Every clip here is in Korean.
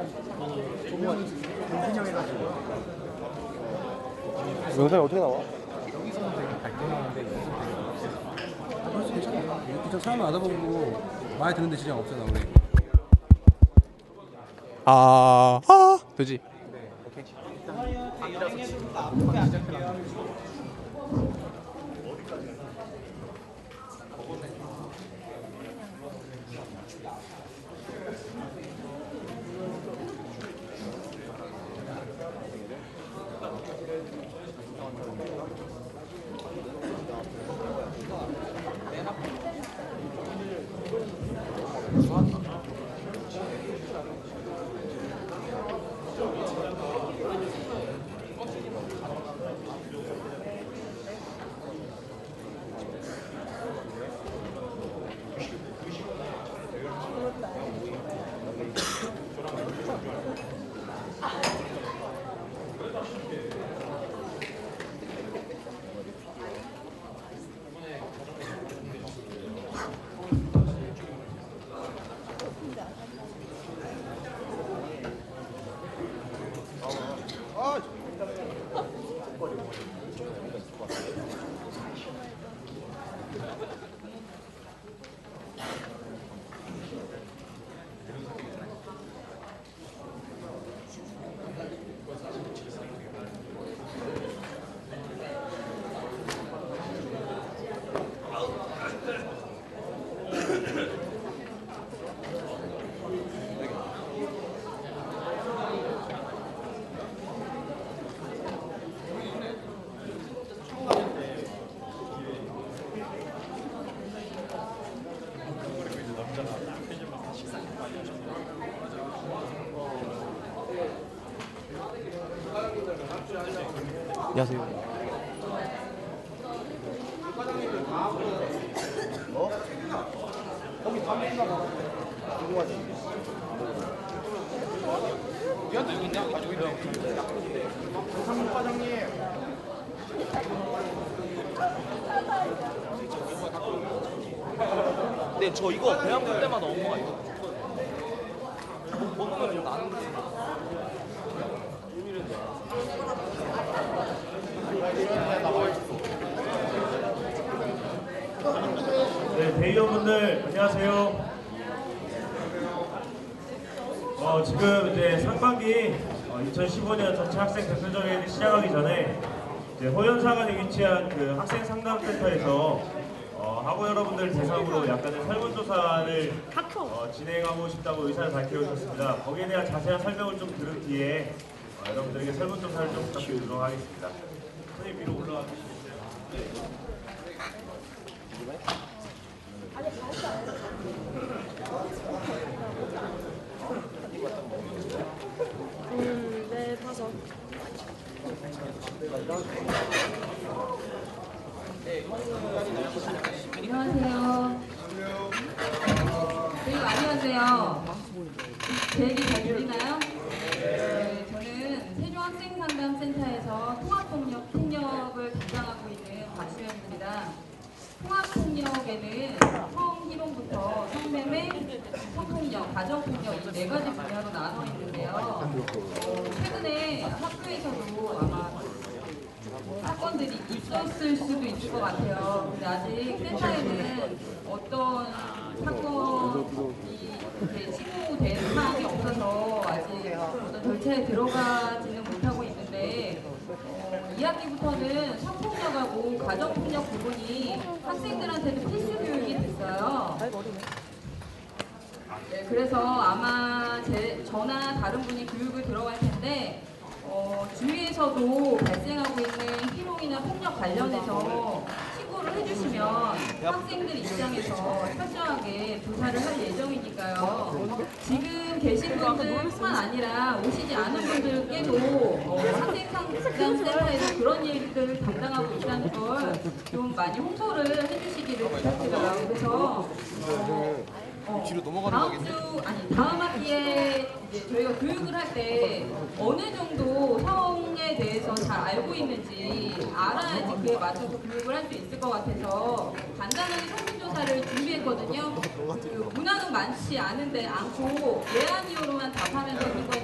조명 인fin형 해가지고 영상이 어떻게 나와? 여기서는 되게 밝게 나오는데 여기서 되게 그래서 괜찮아. 진짜 사람 알아보고 많이 듣는데 지장 없어 나오네. 되지? 네, 오케이. 일단 밤이라서 지금 녹화 시작해라. 안녕하세요. 거기 밤에 있나 궁금하지? 얘한테 여기 있냐? 가지고 있네. 상무 과장님. 근데 저 이거 배양 볼 때마다 엄마가 이거 먹으면 좀 나는데. 네, 대의원분들 안녕하세요. 지금 이제 상반기 2015년 전체 학생 대표전이 시작하기 전에 이제 호연사관에 위치한 그 학생 상담센터에서 학우 여러분들 대상으로 약간의 설문조사를 진행하고 싶다고 의사를 밝혀주셨습니다. 거기에 대한 자세한 설명을 좀 들은 뒤에 여러분들에게 설문조사를 좀 부탁드리도록 하겠습니다. 선생님 위로 올라와 주시겠어요? 네, 다섯. 안녕하세요. 그리고 안녕하세요. 제 얘기 잘 들리나요? 네, 저는 세종학생상담센터에서 통합폭력을 담당하고 있는 박수현입니다. 통합폭력에는 성희롱부터 성매매, 성폭력, 가정폭력 이 네 가지 분야로 나눠 있는데요. 최근에 학교에서도 아마 사건들이 있었을 수도 있을 것 같아요. 근데 아직 센터에는 어떤 사건이 이렇게 신고된 사항이 없어서 아직 어떤 절차에 들어가지는 못하고 있는데 2학기부터는 성폭력하고 가정폭력 부분이 학생들한테도 필수 교육이 됐어요. 네, 그래서 아마 저나 다른 분이 교육을 들어갈 텐데 주위에서도 발생하고 있는 희롱이나 폭력 관련해서 신고를 해주시면 학생들 입장에서 철저하게 조사를 할 예정이니까요. 지금 계신 분들뿐만 아니라 오시지 않은 분들께도 학생상담센터에서 그런 일들을 담당하고 있다는 걸 좀 많이 홍보를 해주시기를 부탁드려요. 그래서 뒤로 넘어가는 다음 학기에 이제 저희가 교육을 할 때 어느 정도 성에 대해서 잘 알고 있는지 알아야지 그에 맞춰서 교육을 할 수 있을 것 같아서 간단하게 설문조사를 준비했거든요. 그 문항은 많지 않고 예아니오로만 답하면 되는 거예요.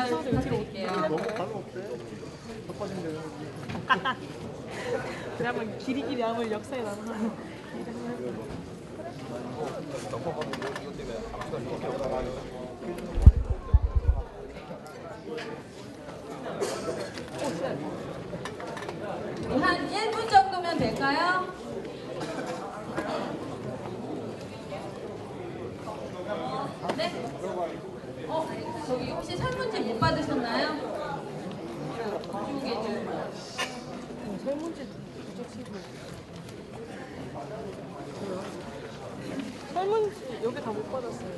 전달 부탁드릴게요. 그러면 길이길이 암을 역사에 남아. 한 1분 정도면 될까요? 네? 저기 혹시 설문지 못 받으셨나요? 이쪽에 좀. 설문지 설문지 여기 다 못 받았어요.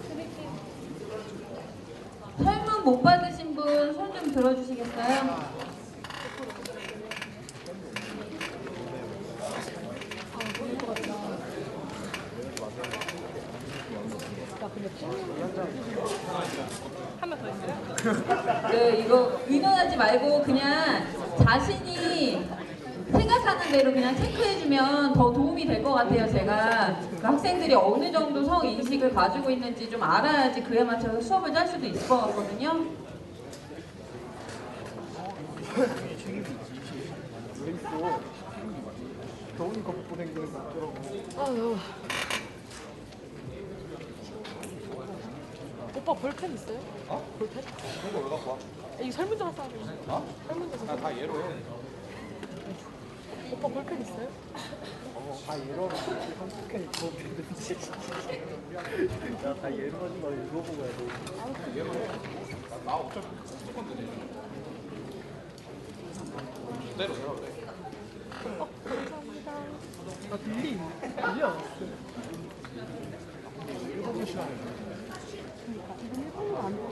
설문 못 받으신 분 손 좀 들어주시겠어요? 한명 더 있어요? 네, 이거 의논하지 말고 그냥 자신이 생각하는 대로 그냥 체크해주면 더 도움이 될 것 같아요. 제가 그 학생들이 어느 정도 성인식을 가지고 있는지 좀 알아야지 그에 맞춰서 수업을 짤 수도 있을 것 같거든요. 더우니까 먹고 댕기는 거 없더라고. 아유. 오빠 볼펜 있어요? 어? 볼펜? 그런 거왜 갖고 와? 이 설문조사 써야 돼. 어? 설문조사. 다 얘로 해. 오빠 볼펜 있어요? 다 얘로 하면 한국캔이 더 힘들지. 야다 얘로 하지 말고 이거 보고 해야 돼. 얘로 해. 나 어차피 무조건 되네. 그대로 해야 돼. 감사합니다. 아 들려. 일곱 시간에. 이건 일본어가 안 돼요.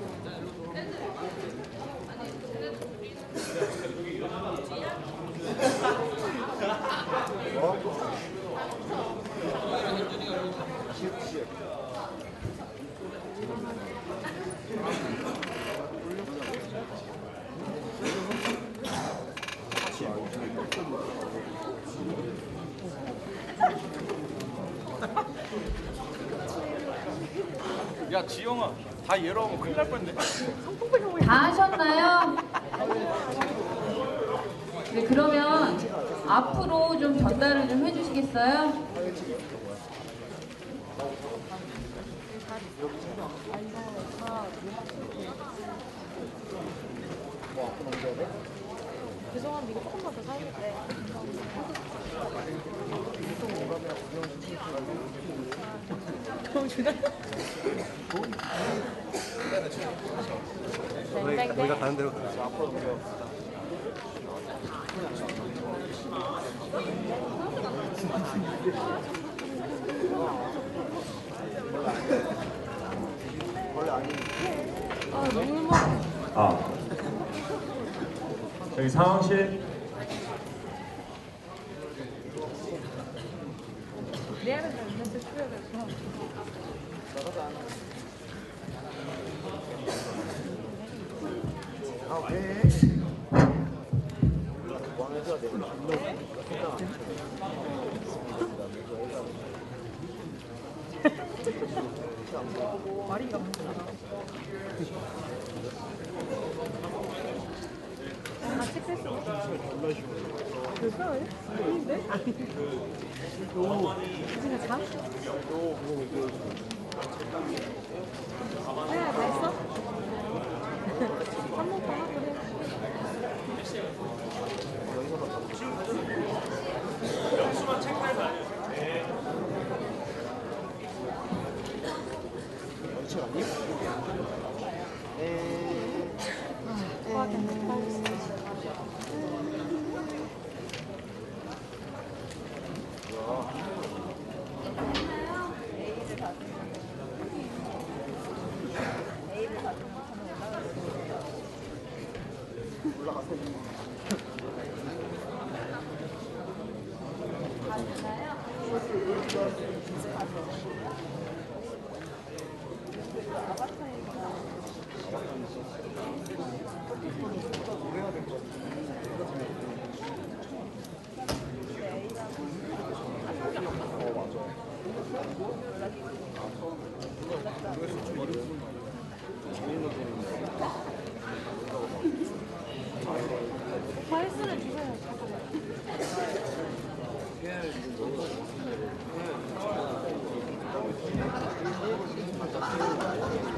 야 지영아 다 얘로 하면 큰일 날 뻔했네. 다 하셨나요? 네, 그러면 앞으로 좀 전달을 좀 해주시겠어요? 죄송한데 이거 조금만 더 사야겠다. 저희가 가는 대로 가요. 앞으로 넘겨. 아 너무 막. 아. 저기 상황실. 내야는 잘 있는데 수요가 있어. 아 왜? 왕에서 내가 말인가 보다. 아 체크했어. 별거 아닌데? 그냥 자? 네, 맛있어? 한 번 더 하고 그래.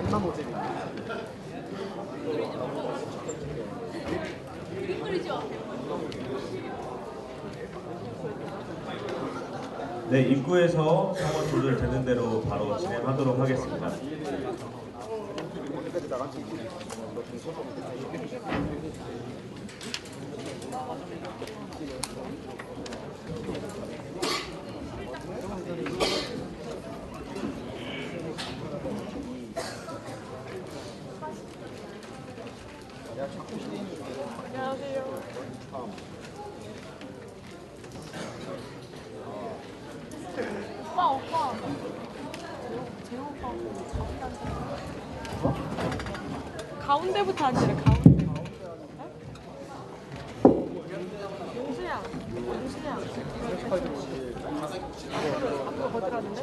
존나 모델이. 네, 입구에서 상원 조절되는 대로 바로 진행하도록 하겠습니다. 언제까지 나간지 안녕하세요. 오빠. 재호 오빠 가운데부터 앉으래, 가운데. 용수야. 앞으로 거들었는데?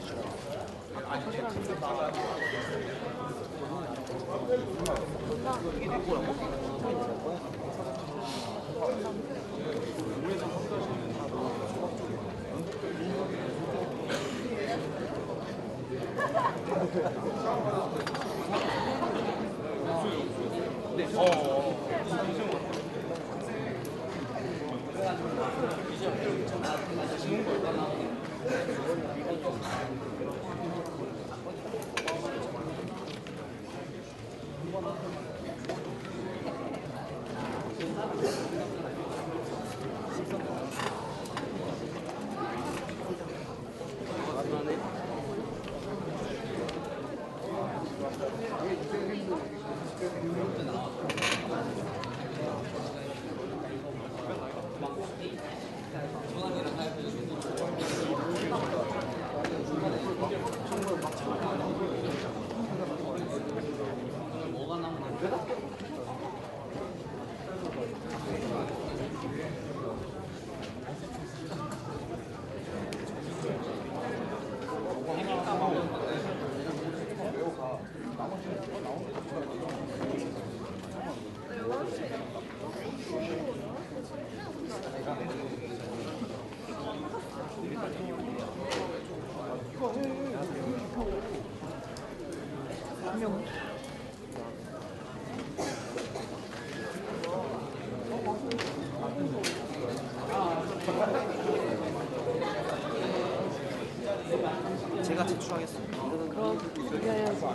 제가 제출하겠습니다. 그럼 준비해야지.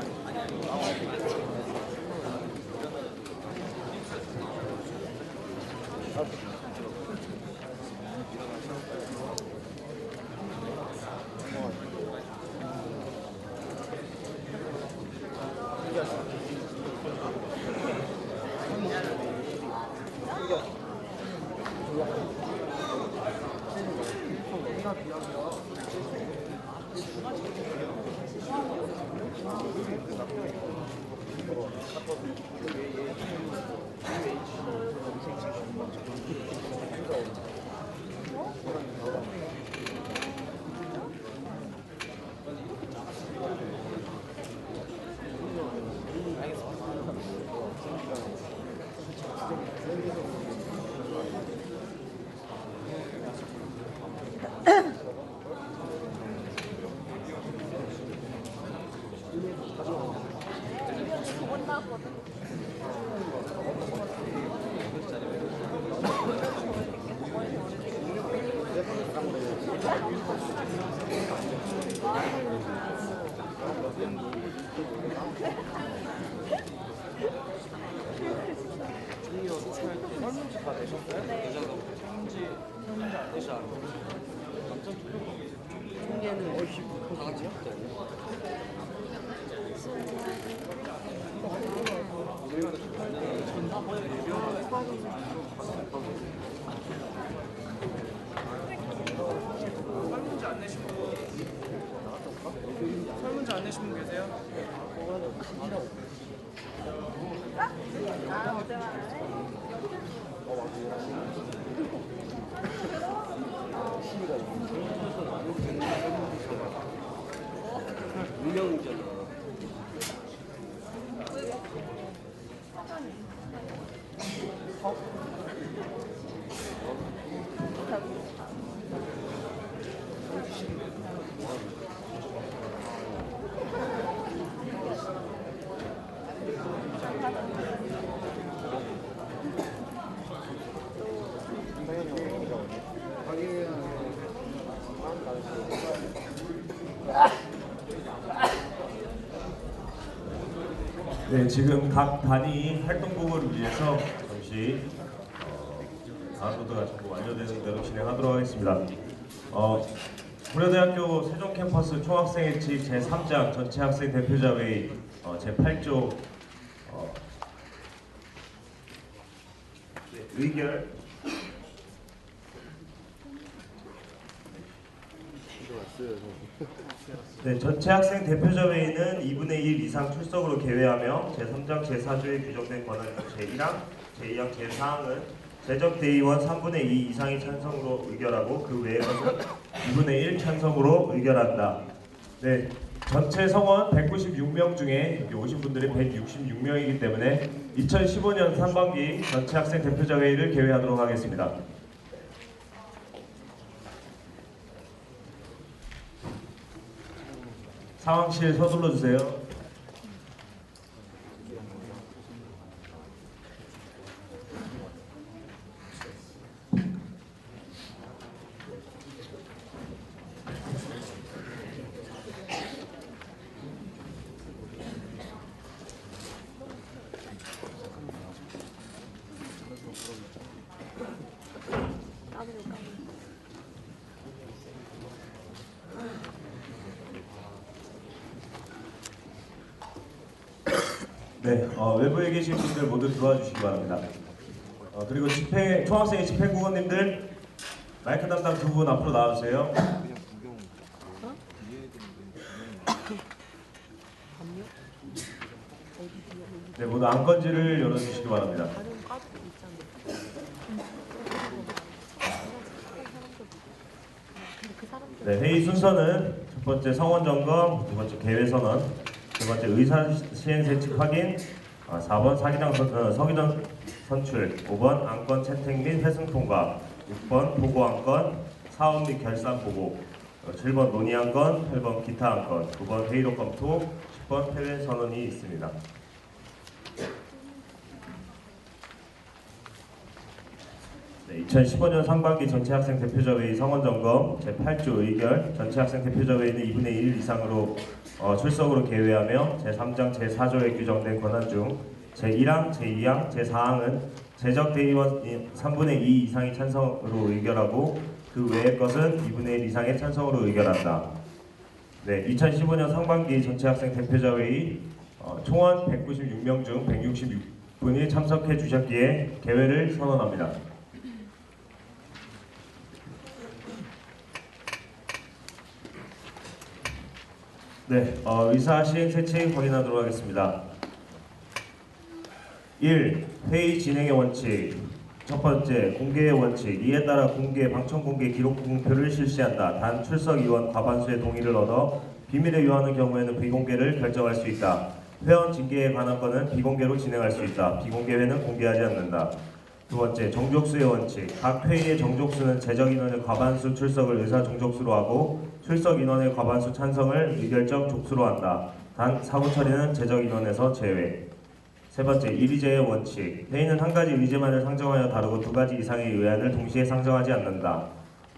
설문지 안 내신 분 계세요? 네, 지금 각 단위 활동국을 위해서 잠시 다운로드가 전부 완료되는 대로 진행하도록 하겠습니다. 고려대학교 세종 캠퍼스 총학생회칙 제3장 전체 학생 대표자 회의 제8조 의결 네, 전체 학생 대표자 회의는 2분의 1 이상 출석으로 개회하며 제3장 제4조에 규정된 권한 제1항, 제2항, 제4항은 제적 대의원 3분의 2 이상이 찬성으로 의결하고 그 외의 것은 2분의 1 찬성으로 의결한다. 네, 전체 성원 196명 중에 여기 오신 분들이 166명이기 때문에 2015년 상반기 전체 학생 대표자 회의를 개회하도록 하겠습니다. 상황실 서둘러 주세요. 네, 외부에 계신 분들 모두 들어와 주시기 바랍니다. 그리고 총학생회 집행국원님들 마이크 담당 두 분 앞으로 나와주세요. 네, 모두 안건지를 열어주시기 바랍니다. 네, 회의 순서는 첫 번째 성원 점검, 두 번째 개회 선언, 두 번째 의사 시행세칙 확인, 4번 서기전 선출, 5번 안건 채택 및 회승 통과, 6번 보고 안건, 사업 및 결산 보고, 7번 논의 안건, 8번 기타 안건, 9번 회의록 검토, 10번 폐회 선언이 있습니다. 네, 2015년 상반기 전체 학생 대표자 회의 성원 점검 제8조 의결 전체 학생 대표자 회의는 2분의 1 이상으로 출석으로 개회하며 제3장 제4조에 규정된 권한 중 제1항, 제2항, 제4항은 제적 대의원 3분의 2 이상이 찬성으로 의결하고 그 외의 것은 2분의 1 이상의 찬성으로 의결한다. 네, 2015년 상반기 전체 학생 대표자 회의 총원 196명 중 166분이 참석해 주셨기에 개회를 선언합니다. 네, 의사 시행세칙 확인하도록 하겠습니다. 1. 회의 진행의 원칙. 첫 번째, 공개의 원칙. 이에 따라 방청공개 기록 공표를 실시한다. 단 출석위원 과반수의 동의를 얻어 비밀에 요하는 경우에는 비공개를 결정할 수 있다. 회원 징계에 관한 건은 비공개로 진행할 수 있다. 비공개 회는 공개하지 않는다. 두 번째, 정족수의 원칙. 각 회의의 정족수는 제적 인원의 과반수 출석을 의사 정족수로 하고 출석 인원의 과반수 찬성을 의결적 족수로 한다. 단 사고 처리는 제적 인원에서 제외. 세 번째, 일의제의 원칙. 회의는 한 가지 의제만을 상정하여 다루고 두 가지 이상의 의안을 동시에 상정하지 않는다.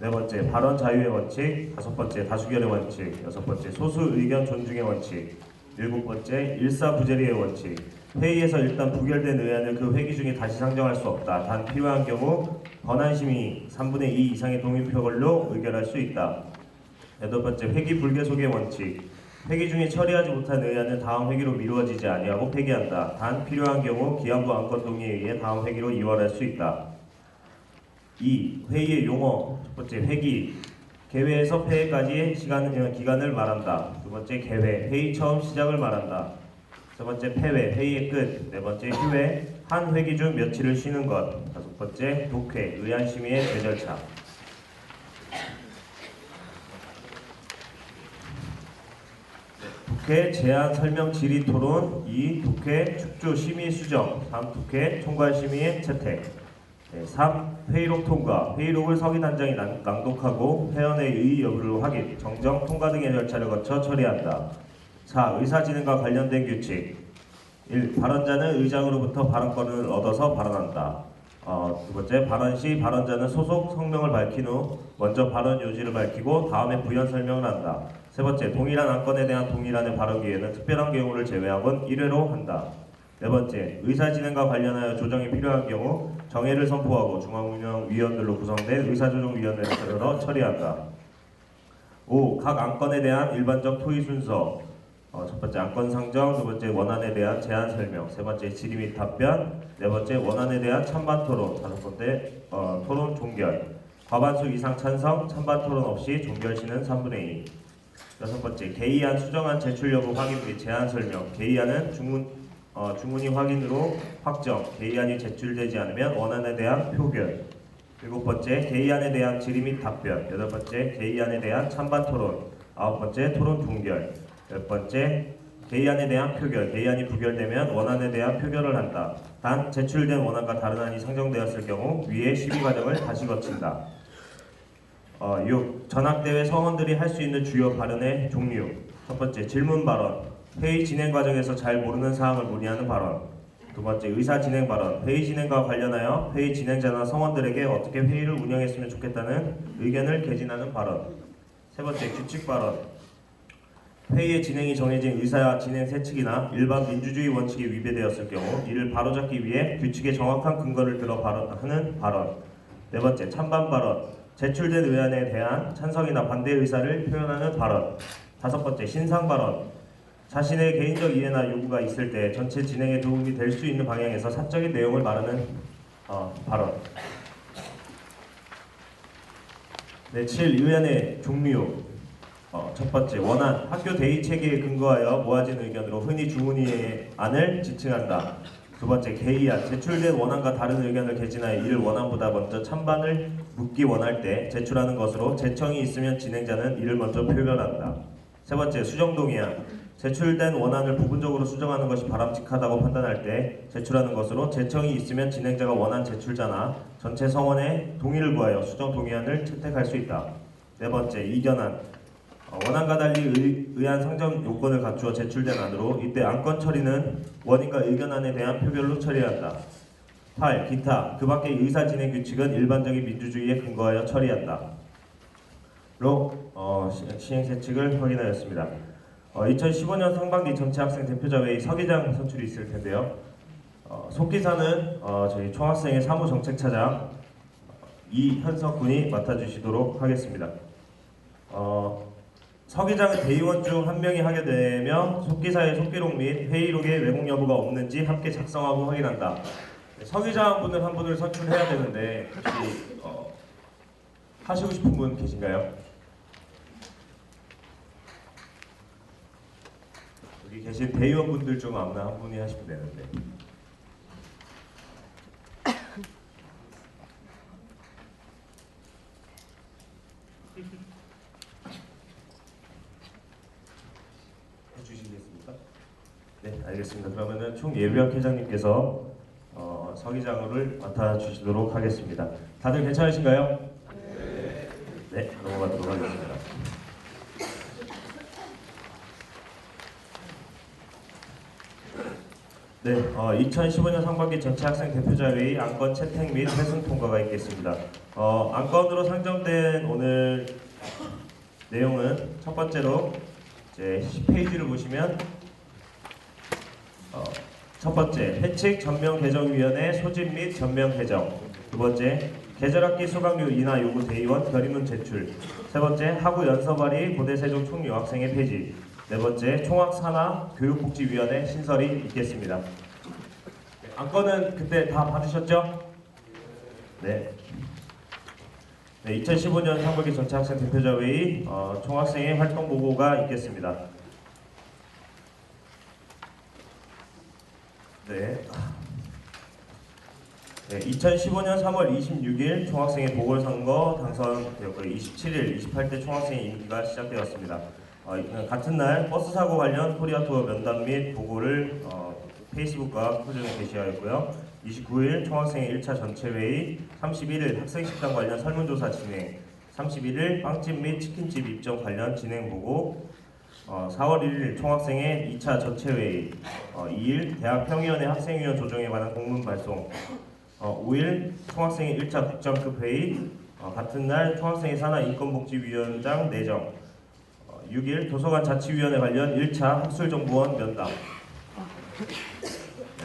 네 번째, 발언 자유의 원칙. 다섯 번째, 다수결의 원칙. 여섯 번째, 소수 의견 존중의 원칙. 일곱 번째, 일사부재리의 원칙. 회의에서 일단 부결된 의안을 그 회기 중에 다시 상정할 수 없다. 단 필요한 경우 권한심의 3분의 2 이상의 동의표결로 의결할 수 있다. 여덟 번째, 회기 불계속의 원칙. 회기 중에 처리하지 못한 의안은 다음 회기로 미루어지지 아니하고 폐기한다. 단 필요한 경우 기한부 안건 동의에 의해 다음 회기로 이월할 수 있다. 2. 회의의 용어. 첫 번째, 회기. 개회에서 폐회까지의 기간을 말한다. 두 번째, 개회. 회의 처음 시작을 말한다. 세 번째, 폐회. 회의의 끝. 네 번째, 휴회. 한 회기 중 며칠을 쉬는 것. 다섯 번째, 독회. 의안심의의 제절차. 독회 제안 설명 질의 토론. 2. 독회 축조 심의 수정. 3. 독회 총괄 심의의 채택. 3. 회의록 통과. 회의록을 서기단장이 낭독하고 회원의 의의 여부를 확인, 정정, 통과 등의 절차를 거쳐 처리한다. 4. 의사진행과 관련된 규칙. 1. 발언자는 의장으로부터 발언권을 얻어서 발언한다. 두 번째, 발언 시 발언자는 소속 성명을 밝힌 후 먼저 발언 요지를 밝히고 다음에 부연 설명을 한다. 세 번째, 동일한 안건에 대한 동일한의 발언 기회는 특별한 경우를 제외하곤 1회로 한다. 네 번째, 의사 진행과 관련하여 조정이 필요한 경우 정회를 선포하고 중앙운영위원들로 구성된 의사조정위원회를 차려서 처리한다. 5. 각 안건에 대한 일반적 토의 순서. 첫 번째 안건 상정, 두 번째 원안에 대한 제안 설명, 세 번째 질의 및 답변, 네 번째 원안에 대한 찬반 토론, 다섯 번째 토론 종결. 과반수 이상 찬성, 찬반 토론 없이 종결 시는 3분의 2. 여섯 번째 개의안 수정안 제출 여부 확인 및 제안 설명. 개의안은 주문이 확인으로 확정, 개의안이 제출되지 않으면 원안에 대한 표결. 일곱 번째 개의안에 대한 질의 및 답변. 여덟 번째 개의안에 대한 찬반 토론. 아홉 번째 토론 종결. 열 번째 개의안에 대한 표결. 개의안이 부결되면 원안에 대한 표결을 한다. 단 제출된 원안과 다른 안이 상정되었을 경우 위의 심의 과정을 다시 거친다. 6. 전학대회 서원들이 할 수 있는 주요 발언의 종류. 첫 번째 질문 발언. 회의 진행 과정에서 잘 모르는 사항을 문의하는 발언. 두 번째 의사 진행 발언. 회의 진행과 관련하여 회의 진행자나 성원들에게 어떻게 회의를 운영했으면 좋겠다는 의견을 개진하는 발언. 세 번째 규칙 발언. 회의의 진행이 정해진 의사 진행 세칙이나 일반 민주주의 원칙이 위배되었을 경우 이를 바로잡기 위해 규칙의 정확한 근거를 들어 하는 발언. 네 번째 찬반 발언. 제출된 의안에 대한 찬성이나 반대 의사를 표현하는 발언. 다섯 번째 신상 발언. 자신의 개인적 이해나 요구가 있을 때 전체 진행에 도움이 될 수 있는 방향에서 사적인 내용을 말하는 발언. 네, 7. 의안의 종류. 첫 번째 원안. 학교 대의 체계에 근거하여 모아진 의견으로 흔히 주문의 안을 지칭한다. 두 번째 개의안. 제출된 원안과 다른 의견을 개진하여 이를 원안보다 먼저 찬반을 묻기 원할 때 제출하는 것으로 제청이 있으면 진행자는 이를 먼저 표결한다. 세 번째 수정동의안. 제출된 원안을 부분적으로 수정하는 것이 바람직하다고 판단할 때 제출하는 것으로 제청이 있으면 진행자가 원안 제출자나 전체 성원의 동의를 구하여 수정 동의안을 채택할 수 있다. 네 번째 이견안. 원안과 달리 의안 상정 요건을 갖추어 제출된 안으로 이때 안건 처리는 원인과 의견안에 대한 표결로 처리한다. 8. 기타. 그 밖의 의사 진행 규칙은 일반적인 민주주의에 근거하여 처리한다. 로 시행 세칙을 확인하였습니다. 2015년 상반기 전체 학생 대표자 회의 서기장 선출이 있을 텐데요. 속기사는 저희 총학생회 사무정책차장 이현석 군이 맡아주시도록 하겠습니다. 서기장은 대의원 중 한 명이 하게 되며 속기사의 속기록 및 회의록에 왜곡 여부가 없는지 함께 작성하고 확인한다. 서기장 분을 한 분을 선출해야 되는데 혹시 하시고 싶은 분 계신가요? 여기 계신 대의원 분들 중 아무나 한 분이 하시면 되는데. 해주시겠습니까? 네, 알겠습니다. 그러면은 총예비학 회장님께서 서기장을 맡아주시도록 하겠습니다. 다들 괜찮으신가요? 네, 넘어가도록 하겠습니다. 네, 2015년 상반기 전체 학생 대표자회의 안건 채택 및 회순 통과가 있겠습니다. 안건으로 상정된 오늘 내용은 첫 번째로 이제 10페이지를 보시면 첫 번째 회칙 전면 개정위원회 소집 및 전면 개정. 두 번째 계절학기 수강료 인하 요구 대의원 결의문 제출. 세 번째 하구 연서발의 고대 세종 총유학생회 폐지. 네 번째 총학산하 교육복지위원회 신설이 있겠습니다. 안건은 그때 다 받으셨죠? 네. 네, 2015년 상반기 전체 학생 대표자 회의 총학생회 활동 보고가 있겠습니다. 네. 네, 2015년 3월 26일 총학생회 보궐선거 당선되었고요. 27일 28대 총학생회 임기가 시작되었습니다. 같은 날 버스 사고 관련 코리아 투어 면담 및 보고를 페이스북과 표준에 게시하였고요. 29일 총학생회 1차 전체 회의, 31일 학생식당 관련 설문조사 진행, 31일 빵집 및 치킨집 입점 관련 진행 보고, 4월 1일 총학생회 2차 전체 회의, 2일 대학평의원회 학생위원 조정에 관한 공문 발송, 5일 총학생회 1차 국장급 회의, 같은 날 총학생회 산하 인권복지위원장 내정, 6일 도서관 자치위원회 관련 1차 학술정보원 면담.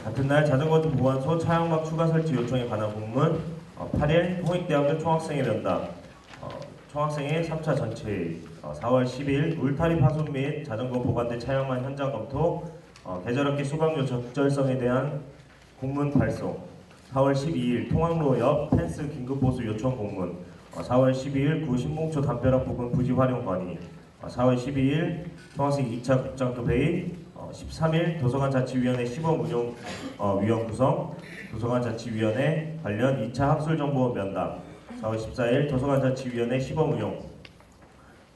같은 날 자전거 보관소 차량막 추가 설치 요청에 관한 공문 8일 통익대학교 총학생회 면담 총학생회 3차 전체회의 4월 10일 울타리 파손 및 자전거 보관대 차량만 현장 검토 계절학기 수강료 적절성에 대한 공문 발송 4월 12일 통학로 옆 펜스 긴급보수 요청 공문 4월 12일 구 신봉초 담벼락 부분 부지 활용 건의 4월 12일 총학생 2차 국장급 회의 13일 도서관자치위원회 시범 운영 위원 구성 도서관자치위원회 관련 2차 학술정보 면담 4월 14일 도서관자치위원회 시범 운영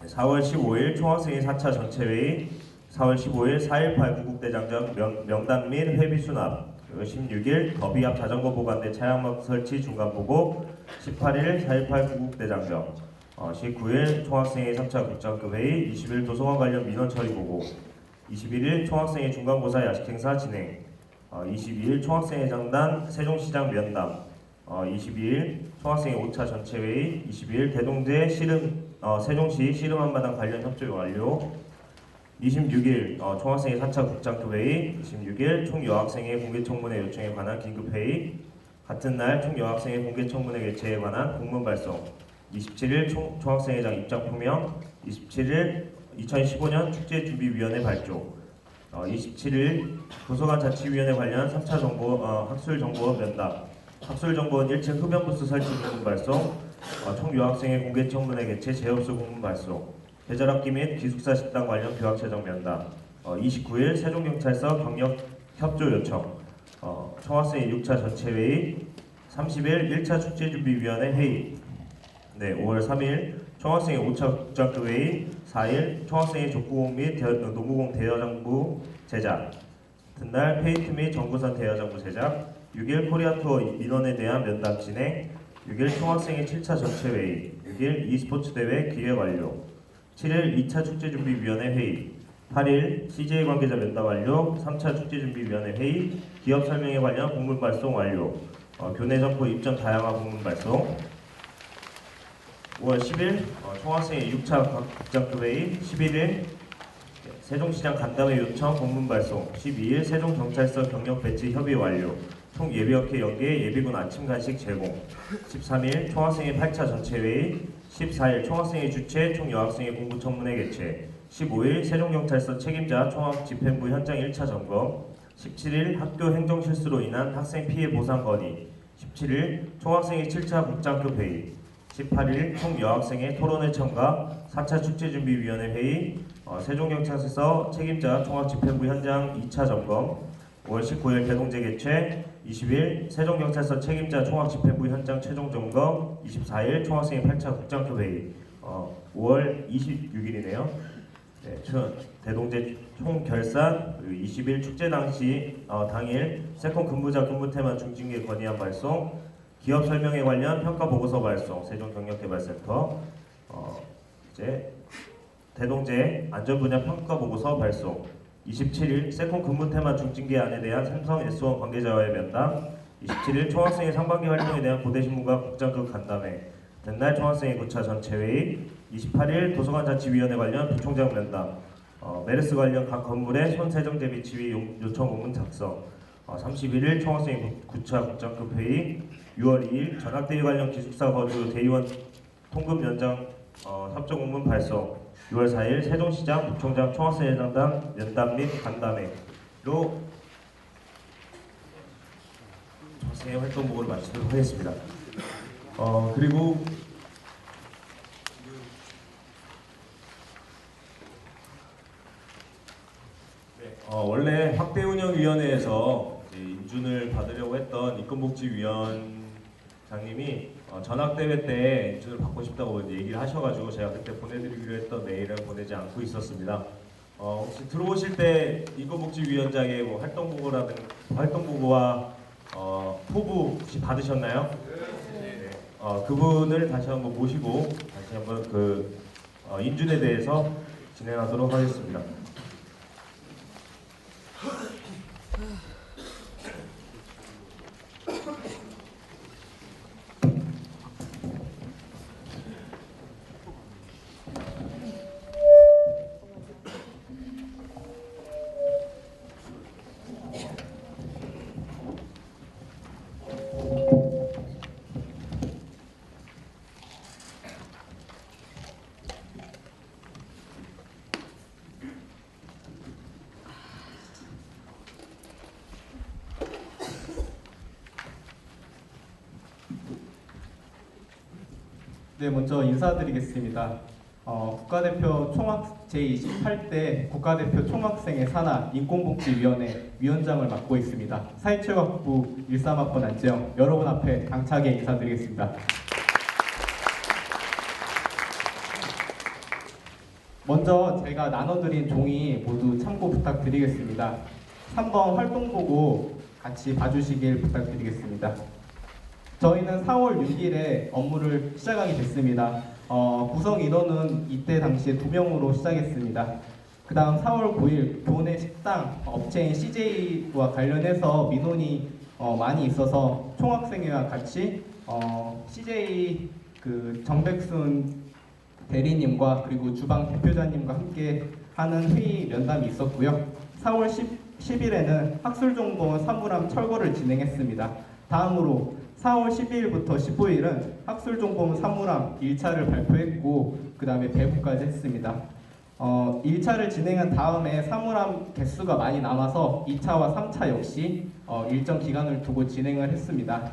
4월 15일 총학생회 4차 전체회의 4월 15일 4.18 구국대장정 명단 및 회비 수납 16일 더비앞 자전거 보관대 차량막 설치 중간보고 18일 4.18 구국대장정 19일 총학생회 3차 국장급 회의 20일 도서관 관련 민원 처리 보고 21일 총학생회 중간고사 야식행사 진행 22일 총학생회 장단 세종시장 면담 22일 총학생회 5차 전체회의 22일 대동제 세종시 씨름 한마당 관련 협조 완료 26일 총학생회 4차 국장급 회의 26일 총여학생회 공개청문회 요청에 관한 긴급회의 같은 날 총여학생회 공개청문회 개최에 관한 공문 발송 27일 총학생회장 입장 표명 27일 2015년 축제준비위원회 발조 27일 도서관자치위원회 관련 3차 학술정보 면담 학술정보원 1층 흡연부스 설치 공문 발송 총유학생회 공개청문회 개최 재협수 공문 발송 계절학기 및 기숙사 식당 관련 교학체정 면담 29일 세종경찰서 경력 협조 요청 총학생회 6차 전체회의 30일 1차 축제준비위원회 회의 5월 3일 총학생회 5차 국장급 회의 4일 총학생회 족구공 및 농구공 대여장부 제작 같은 날 페인트 및 전구선 대여장부 제작 6일 코리아투어 민원에 대한 면담 진행 6일 총학생회 7차 전체회의 6일 e스포츠 대회 기획 완료 7일 2차 축제준비위원회 회의 8일 CJ 관계자 면담 완료 3차 축제준비위원회 회의 기업 설명에 관련 공문 발송 완료 교내 점포 입점 다양화 공문 발송 5월 10일 총학생회 6차 국장급 회의 11일 세종시장 간담회 요청 공문 발송 12일 세종경찰서 경력 배치 협의 완료 총 예비역회 연계 예비군 아침 간식 제공 13일 총학생회 8차 전체회의 14일 총학생회 주최 총여학생회 공부청문회 개최 15일 세종경찰서 책임자 총학집행부 현장 1차 점검 17일 학교 행정실수로 인한 학생 피해 보상 건의 17일 총학생회 7차 국장급 회의 18일 총여학생회 토론회 참가 4차 축제준비위원회 회의 세종경찰서 책임자 총학집행부 현장 2차 점검 5월 19일 대동제 개최 20일 세종경찰서 책임자 총학집행부 현장 최종 점검 24일 총학생회 8차 국장급 회의 5월 26일이네요. 대동제 총결산 20일 축제 당시 당일 세컨 근무자 근무태만 중징계 건의안 발송 기업 설명에 관련 평가 보고서 발송 세종경력개발센터 이제 대동제 안전분야 평가 보고서 발송 27일 세컨 근무태만 중징계안에 대한 삼성 S1 관계자와의 면담 27일 총학생회 상반기 활동에 대한 고대신문과 국장급 간담회 된날 총학생회 9차 전체회의 28일 도서관자치위원회 관련 부총장 면담 메르스 관련 각 건물의 손세정제 비치위 요청 공문 작성 31일 총학생회 9차 국장급 회의 6월 2일 전학대회 관련 기숙사 거주 대의원 통금 연장 협조 공문 발송 6월 4일 세종시장 부총장 총학생회장단 면담 및 간담회로 총학생회 활동 보고를 마치도록 하겠습니다. 그리고 원래 확대운영위원회에서 인준을 받으려고 했던 인권복지위원장님이 전학대회 때 인준을 받고 싶다고 이제 얘기를 하셔가지고 제가 그때 보내드리기로 했던 메일을 보내지 않고 있었습니다. 혹시 들어오실 때 인권복지위원장의 뭐 활동보고와 포부 혹시 받으셨나요? 네. 그분을 다시 한번 모시고 다시 한번 그 인준에 대해서 진행하도록 하겠습니다. 네, 먼저 인사드리겠습니다. 국가대표 제28대 국가대표 총학생회 산하 인권복지위원회 위원장을 맡고 있습니다. 사회체육학부 13학번 안재영, 여러분 앞에 당차게 인사드리겠습니다. 먼저 제가 나눠드린 종이 모두 참고 부탁드리겠습니다. 3번 활동보고 같이 봐주시길 부탁드리겠습니다. 저희는 4월 6일에 업무를 시작하게 됐습니다. 구성 인원은 이때 당시에 2명으로 시작했습니다. 그 다음 4월 9일 교내 식당 업체인 CJ와 관련해서 민원이 많이 있어서 총학생회와 같이 CJ 정백순 대리님과 그리고 주방 대표자님과 함께 하는 회의 면담이 있었고요. 4월 10일에는 학술정보원 사물함 철거를 진행했습니다. 다음으로 4월 12일부터 15일은 학술정보원 사물함 1차를 발표했고 그 다음에 배부까지 했습니다. 1차를 진행한 다음에 사물함 개수가 많이 남아서 2차와 3차 역시 일정 기간을 두고 진행을 했습니다.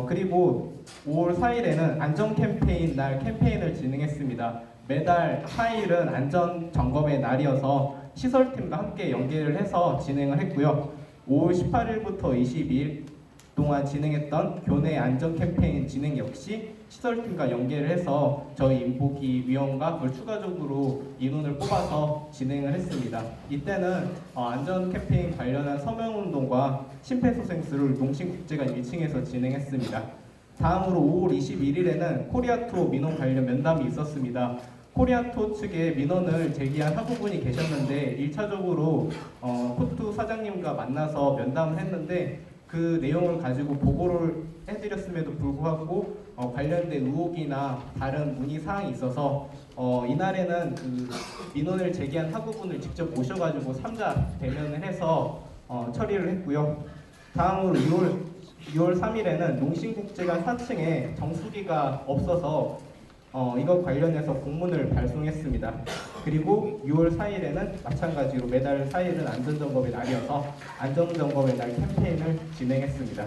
그리고 5월 4일에는 안전 캠페인 날 캠페인을 진행했습니다. 매달 4일은 안전 점검의 날이어서 시설팀과 함께 연계를 해서 진행을 했고요. 5월 18일부터 22일 동안 진행했던 교내 안전 캠페인 진행 역시 시설팀과 연계를 해서 저희 인보기 위원과 그걸 추가적으로 인원을 뽑아서 진행을 했습니다. 이때는 안전 캠페인 관련한 서명운동과 심폐소생술을 농심국제관 1층에서 진행했습니다. 다음으로 5월 21일에는 코리아투어 민원 관련 면담이 있었습니다. 코리아투어 측에 민원을 제기한 학우분이 계셨는데 1차적으로 코투 사장님과 만나서 면담을 했는데 그 내용을 가지고 보고를 해드렸음에도 불구하고 관련된 의혹이나 다른 문의 사항이 있어서 이날에는 그 민원을 제기한 학우분을 직접 모셔가지고 3자 대면을 해서 처리를 했고요. 다음으로 6월 3일에는 농심국제관 4층에 정수기가 없어서 이것 관련해서 공문을 발송했습니다. 그리고 6월 4일에는 마찬가지로 매달 4일은 안전점검의 날이어서 안전점검의 날 캠페인을 진행했습니다.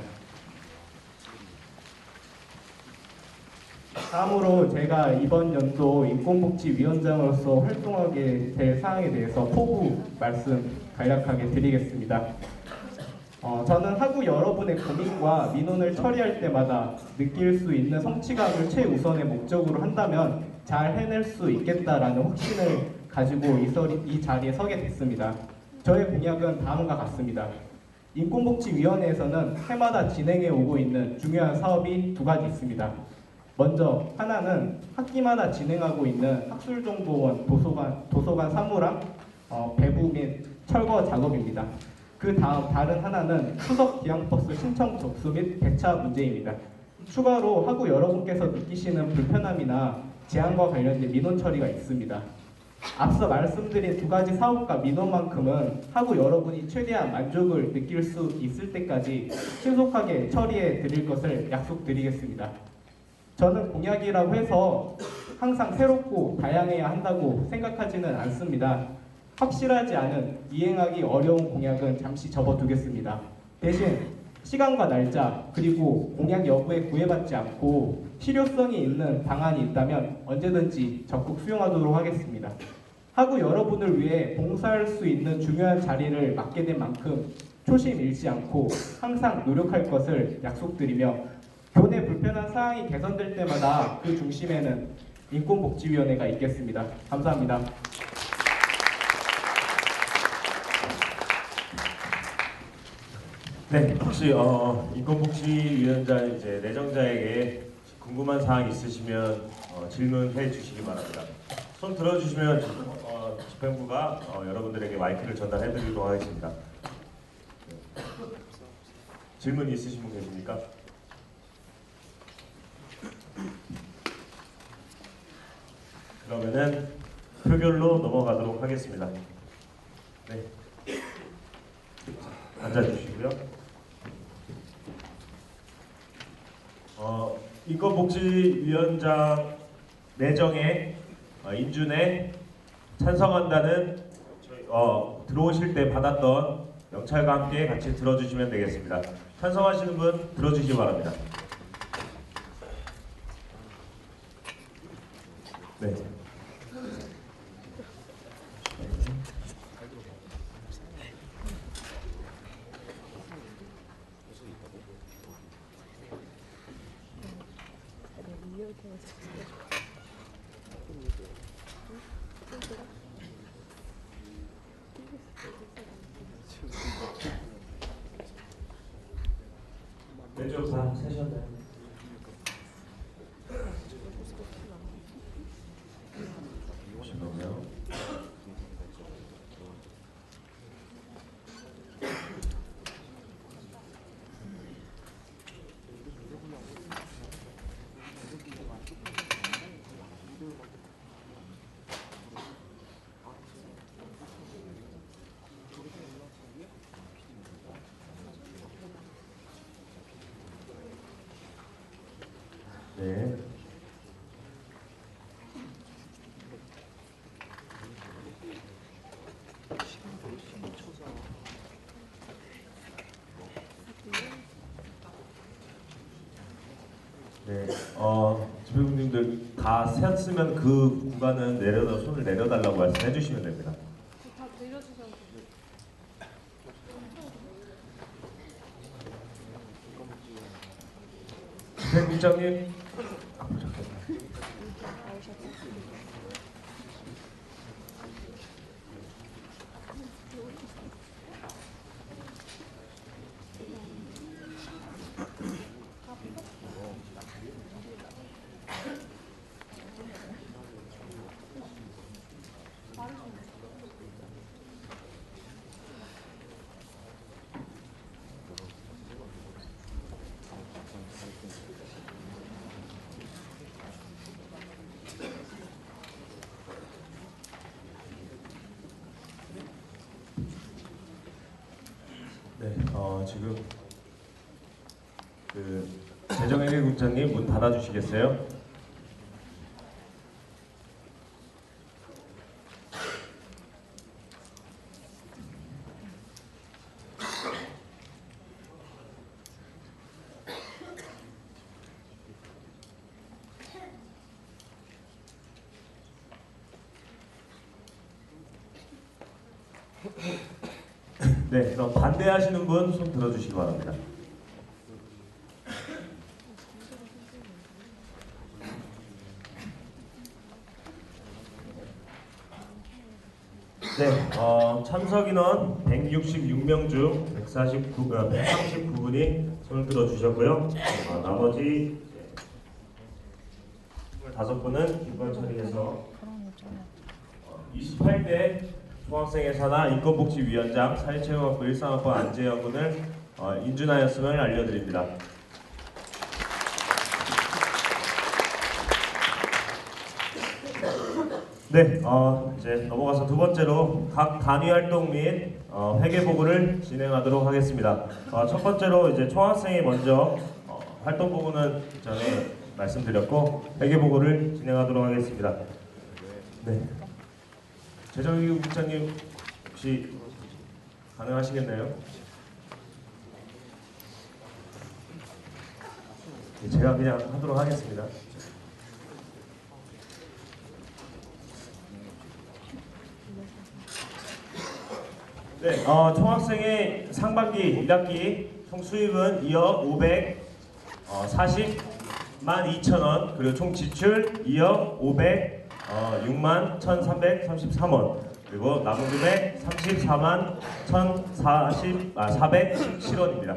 다음으로 제가 이번 연도 인권복지위원장으로서 활동하게 될 사항에 대해서 포부 말씀 간략하게 드리겠습니다. 저는 학우 여러분의 고민과 민원을 처리할 때마다 느낄 수 있는 성취감을 최우선의 목적으로 한다면 잘 해낼 수 있겠다라는 확신을 가지고 이 자리에 서게 됐습니다. 저의 공약은 다음과 같습니다. 인권복지위원회에서는 해마다 진행해 오고 있는 중요한 사업이 2가지 있습니다. 먼저 하나는 학기마다 진행하고 있는 학술정보원 도서관 사물함 배부 및 철거 작업입니다. 그 다음 다른 하나는 수석 기왕버스 신청 접수 및 배차 문제입니다. 추가로 학우 여러분께서 느끼시는 불편함이나 제한과 관련된 민원 처리가 있습니다. 앞서 말씀드린 2가지 사업과 민원만큼은 학우 여러분이 최대한 만족을 느낄 수 있을 때까지 신속하게 처리해 드릴 것을 약속드리겠습니다. 저는 공약이라고 해서 항상 새롭고 다양해야 한다고 생각하지는 않습니다. 확실하지 않은 이행하기 어려운 공약은 잠시 접어두겠습니다. 대신 시간과 날짜 그리고 공약 여부에 구애받지 않고 실효성이 있는 방안이 있다면 언제든지 적극 수용하도록 하겠습니다. 학우 여러분을 위해 봉사할 수 있는 중요한 자리를 맡게 된 만큼 초심 잃지 않고 항상 노력할 것을 약속드리며 교내 불편한 사항이 개선될 때마다 그 중심에는 인권복지위원회가 있겠습니다. 감사합니다. 네, 혹시 인권복지위원장 이제 내정자에게 궁금한 사항 있으시면 질문해 주시기 바랍니다. 손 들어주시면 집행부가 여러분들에게 마이크를 전달해 드리도록 하겠습니다. 질문 있으신 분 계십니까? 그러면은 표결로 넘어가도록 하겠습니다. 네. 앉아주시고요. 인권복지위원장 내정에 인준에 찬성한다는 들어오실 때 받았던 명찰과 함께 같이 들어주시면 되겠습니다. 찬성하시는 분 들어주시기 바랍니다. 왼쪽 다 세셨나요? 잠시만요. 네. 네, 지배부님들 다 세었으면 그 구간은 손을 내려달라고 말씀해 주시면 됩니다. 다 내려주셔서. 집행국장님. 네, 지금 그 재정회계국장님 문 닫아주시겠어요? 네, 그럼 반대하시는 분 손 들어주시기 바랍니다. 네, 참석 인원 166명 중 139분이 손을 들어주셨고요. 나머지 25분은 인권 처리해서 28대 중학생의 산하 인권복지위원장 사회체육학부 13학번 안재현 군을 인준하였음을 알려드립니다. 네, 이제 넘어가서 두 번째로 각 단위 활동 및 회계 보고를 진행하도록 하겠습니다. 첫 번째로 이제 총학생이 먼저 활동 보고는 전에 말씀드렸고 회계 보고를 진행하도록 하겠습니다. 네. 재정위기 국장님 혹시 가능하시겠나요? 네, 제가 그냥 하도록 하겠습니다. 네, 총학생의 상반기 1학기 총 수입은 2억 540만 2천원, 그리고 총 지출 2억 6만 1,333원, 그리고 남은 금액 34만 417원입니다.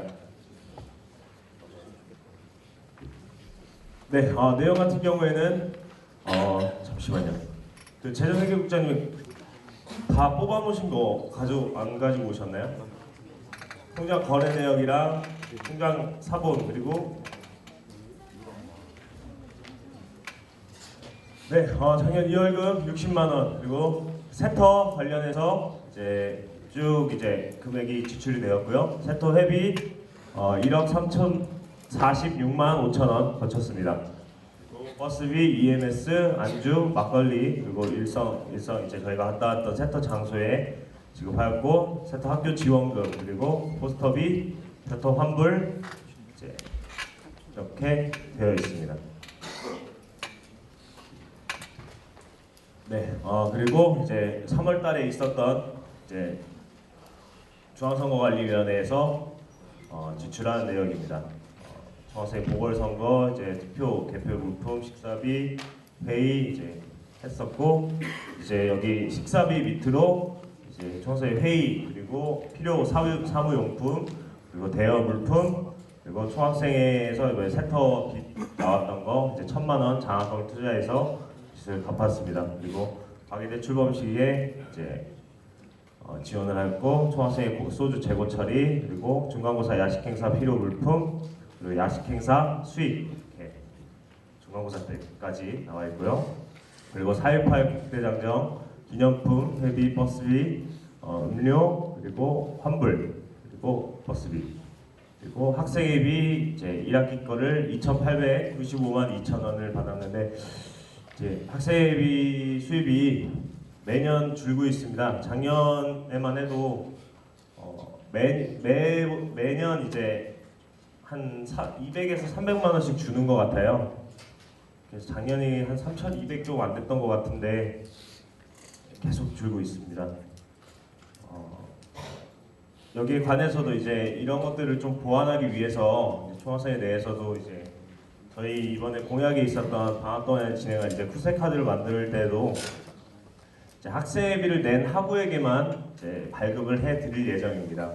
네, 내용 같은 경우에는 잠시만요. 그 재정회계국장님 다 뽑아놓으신 거 안 가지고 오셨나요? 통장 거래 내역이랑 통장 사본, 그리고 네, 작년 2월금 60만 원, 그리고 세터 관련해서 이제 쭉 이제 금액이 지출이 되었고요. 세터 회비 1억 3,046만 5천 원 거쳤습니다. 버스비, EMS, 안주, 막걸리, 그리고 일성 이제 저희가 갔다 왔던 세터 장소에 지급하였고, 세터 학교 지원금, 그리고 포스터비, 세터 환불 이제 이렇게 되어 있습니다. 네, 그리고 이제 3월달에 있었던 이제 중앙선거관리위원회에서 지출한 내역입니다. 청와대 보궐선거, 이제 투표, 개표 물품, 식사비, 회의 이제 했었고, 이제 여기 식사비 밑으로 이제 청와대 회의, 그리고 필요 사무용품, 그리고 대여 물품, 그리고 총학생회에서 이번에 세터 빚 나왔던 거 이제 1,000만 원 장학금을 투자해서 빚을 갚았습니다. 그리고 가계대 출범 시기에 이제 지원을 했고, 총학생회 소주 재고 처리, 그리고 중간고사 야식 행사 필요 물품, 그리고 야식 행사 수익, 이렇게 중간고사 때까지 나와 있고요. 그리고 4.18 국대장정 기념품, 회비, 버스비, 음료, 그리고 환불, 그리고 버스비, 그리고 학생회비 이제 1학기 거를 2,895만 2천 원을 받았는데, 이제 학생회비 수입이 매년 줄고 있습니다. 작년에만 해도 매년 이제 한 200에서 300만 원씩 주는 것 같아요. 그래서 작년이 한 3,200 조금 안 됐던 것 같은데 계속 줄고 있습니다. 여기에 관해서도 이제 이런 것들을 좀 보완하기 위해서 총학생회 내에서도 이제 저희 이번에 공약에 있었던 방학 동안에 진행한 이제 쿠세 카드를 만들 때도 이제 학생회비를 낸 학우에게만 이제 발급을 해드릴 예정입니다.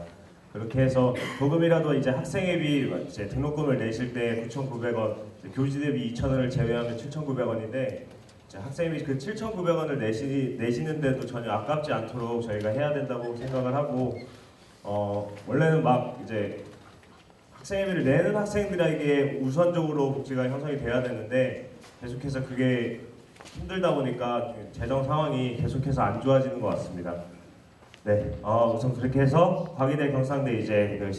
그렇게 해서 조금이라도 이제 학생회비 이제 등록금을 내실 때 9,900원, 교지 대비 2,000원을 제외하면 7,900원인데 학생회비 그 7,900원을 내시는데도 전혀 아깝지 않도록 저희가 해야 된다고 생각을 하고, 원래는 막 이제 학생회비를 내는 학생들에게 우선적으로 복지가 형성이 돼야 되는데 계속해서 그게 힘들다 보니까 재정 상황이 계속해서 안 좋아지는 것 같습니다. 네, 우선 그렇게 해서 과기대 경상대 이제 그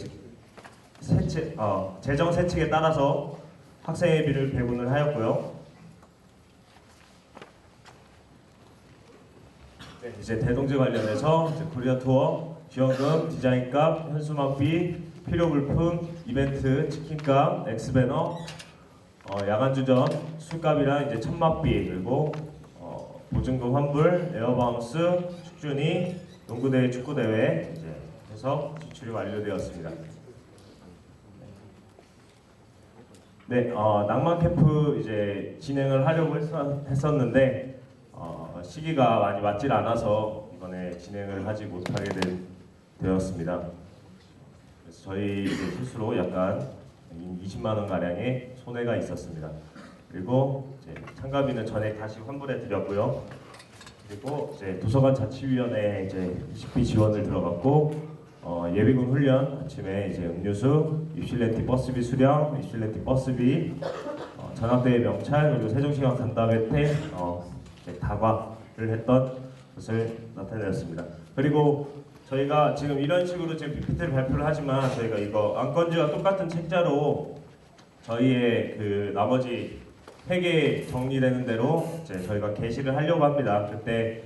재정 세칙에 따라서 학생회비를 배분을 하였고요. 네, 이제 대동제 관련해서 이제 코리아 투어, 지원금, 디자인값, 현수막비, 필요물품, 이벤트, 치킨값, 엑스배너, 야간주점, 술값이랑 이제 천막비, 그리고 보증금 환불, 에어바운스, 축준이, 농구대회, 축구대회 이제 해서 지출이 완료되었습니다. 네, 낭만 캠프 이제 진행을 하려고 했었는데 시기가 많이 맞질 않아서 이번에 진행을 하지 못하게 되었습니다. 그래서 저희 이제 스스로 약간 20만 원 가량의 손해가 있었습니다. 그리고 이제 참가비는 전에 다시 환불해 드렸고요. 그리고 이제 도서관 자치위원회 이제 식비 지원을 들어갔고, 예비군 훈련 아침에 이제 음료수, 입실렌티 버스비 수령, 입실렌티 버스비, 전학대회 명찰, 그리고 세종시간 간담회 때 다과를 했던 것을 나타내었습니다. 그리고 저희가 지금 이런 식으로 지금 PPT를 발표를 하지만 저희가 이거 안건지와 똑같은 책자로 저희의 그 나머지 회계 정리되는 대로 이제 저희가 게시를 하려고 합니다. 그때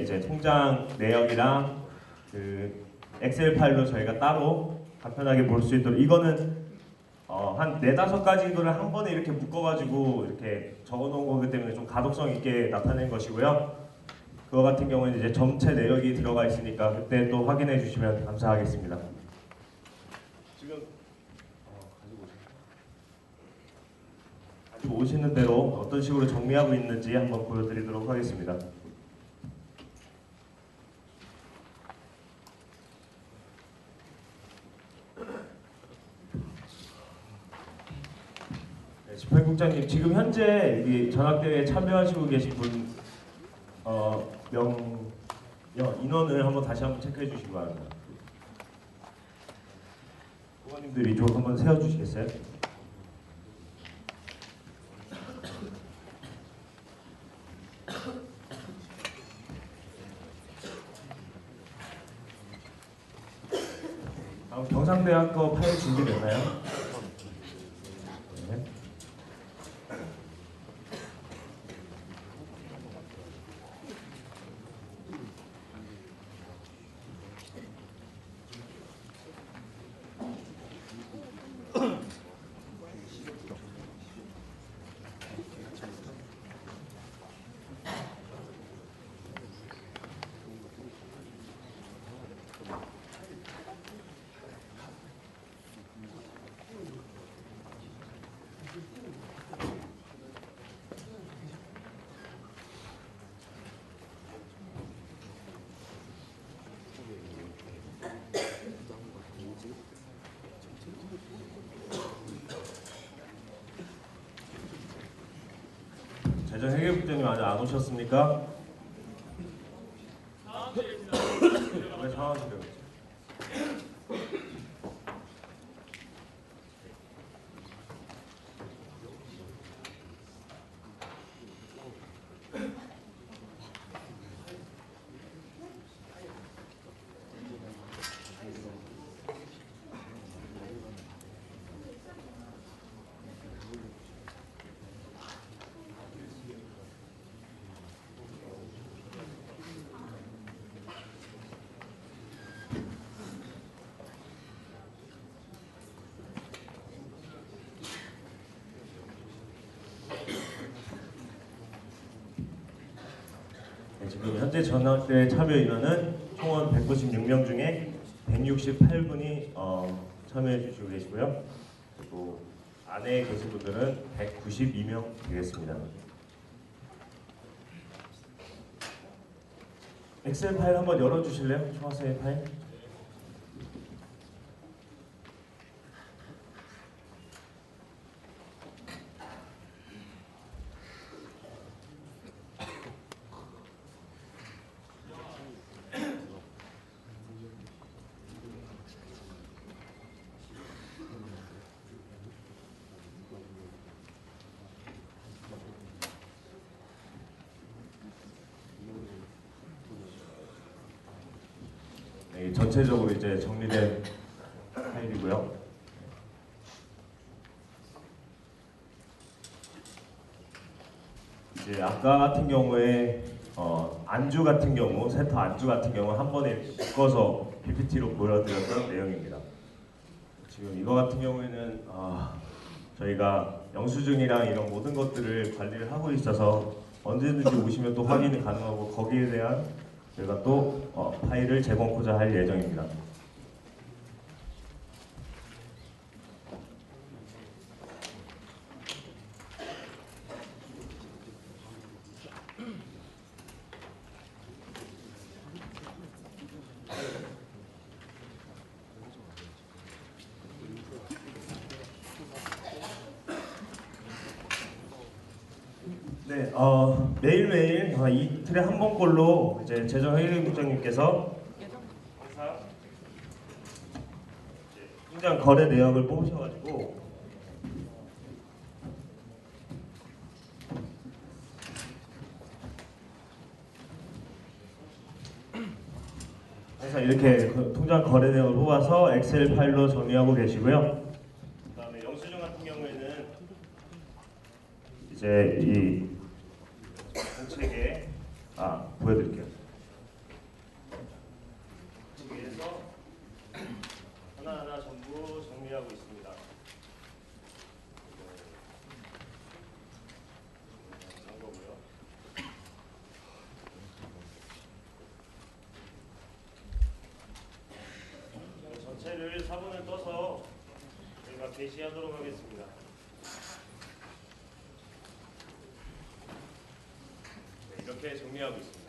이제 통장 내역이랑 그 엑셀 파일로 저희가 따로 간편하게 볼 수 있도록, 이거는 한 4-5가지 거를 한 번에 이렇게 묶어가지고 이렇게 적어놓은 거기 때문에 좀 가독성 있게 나타낸 것이고요. 그거 같은 경우는 이제 전체 내역이 들어가 있으니까 그때 또 확인해 주시면 감사하겠습니다. 지금 가지고 오시는 대로 어떤 식으로 정리하고 있는지 한번 보여드리도록 하겠습니다. 네, 집행국장님, 지금 현재 이 전학대회에 참여하시고 계신 분 인원을 다시 한번 체크해 주시기 바랍니다. 부모님들 이쪽 한번 세워주시겠어요? 경상대학교 파일 준비됐나요? 네. 재정 회계국장님 아직 안 오셨습니까? 왜 상황실에 오지? 네, 지금 현재 전학대 참여 인원은 총원 196명 중에 168분이 참여해 주시고 계시고요. 그리고 안에 계신 분들은 192명 되겠습니다. 엑셀 파일 한번 열어주실래요? 총학생회 파일. 네, 전체적으로 이제 정리된 파일이고요. 이제 아까 같은 경우에 안주 같은 경우, 세터 안주 같은 경우 한 번에 묶어서 PPT로 보여드렸던 내용입니다. 지금 이거 같은 경우에는 저희가 영수증이랑 이런 모든 것들을 관리를 하고 있어서 언제든지 오시면 또 확인이 가능하고 거기에 대한 저희가 또 파일을 제공하고자 할 예정입니다. 네, 매일매일 이틀에 한 번꼴로 이제 재정회계국장님께서 통장 거래 내역을 뽑으셔가지고 항상 이렇게 통장 거래 내역을 뽑아서 엑셀 파일로 정리하고 계시고요. 그다음에 영수증 같은 경우에는 이제 이 책에 보여드릴게요. 여기에서 하나하나 전부 정리하고 있습니다. 이런 거고요. 전체를 사본을 떠서 저희가 게시하도록 하겠습니다. 네, 이렇게 정리하고 있습니다.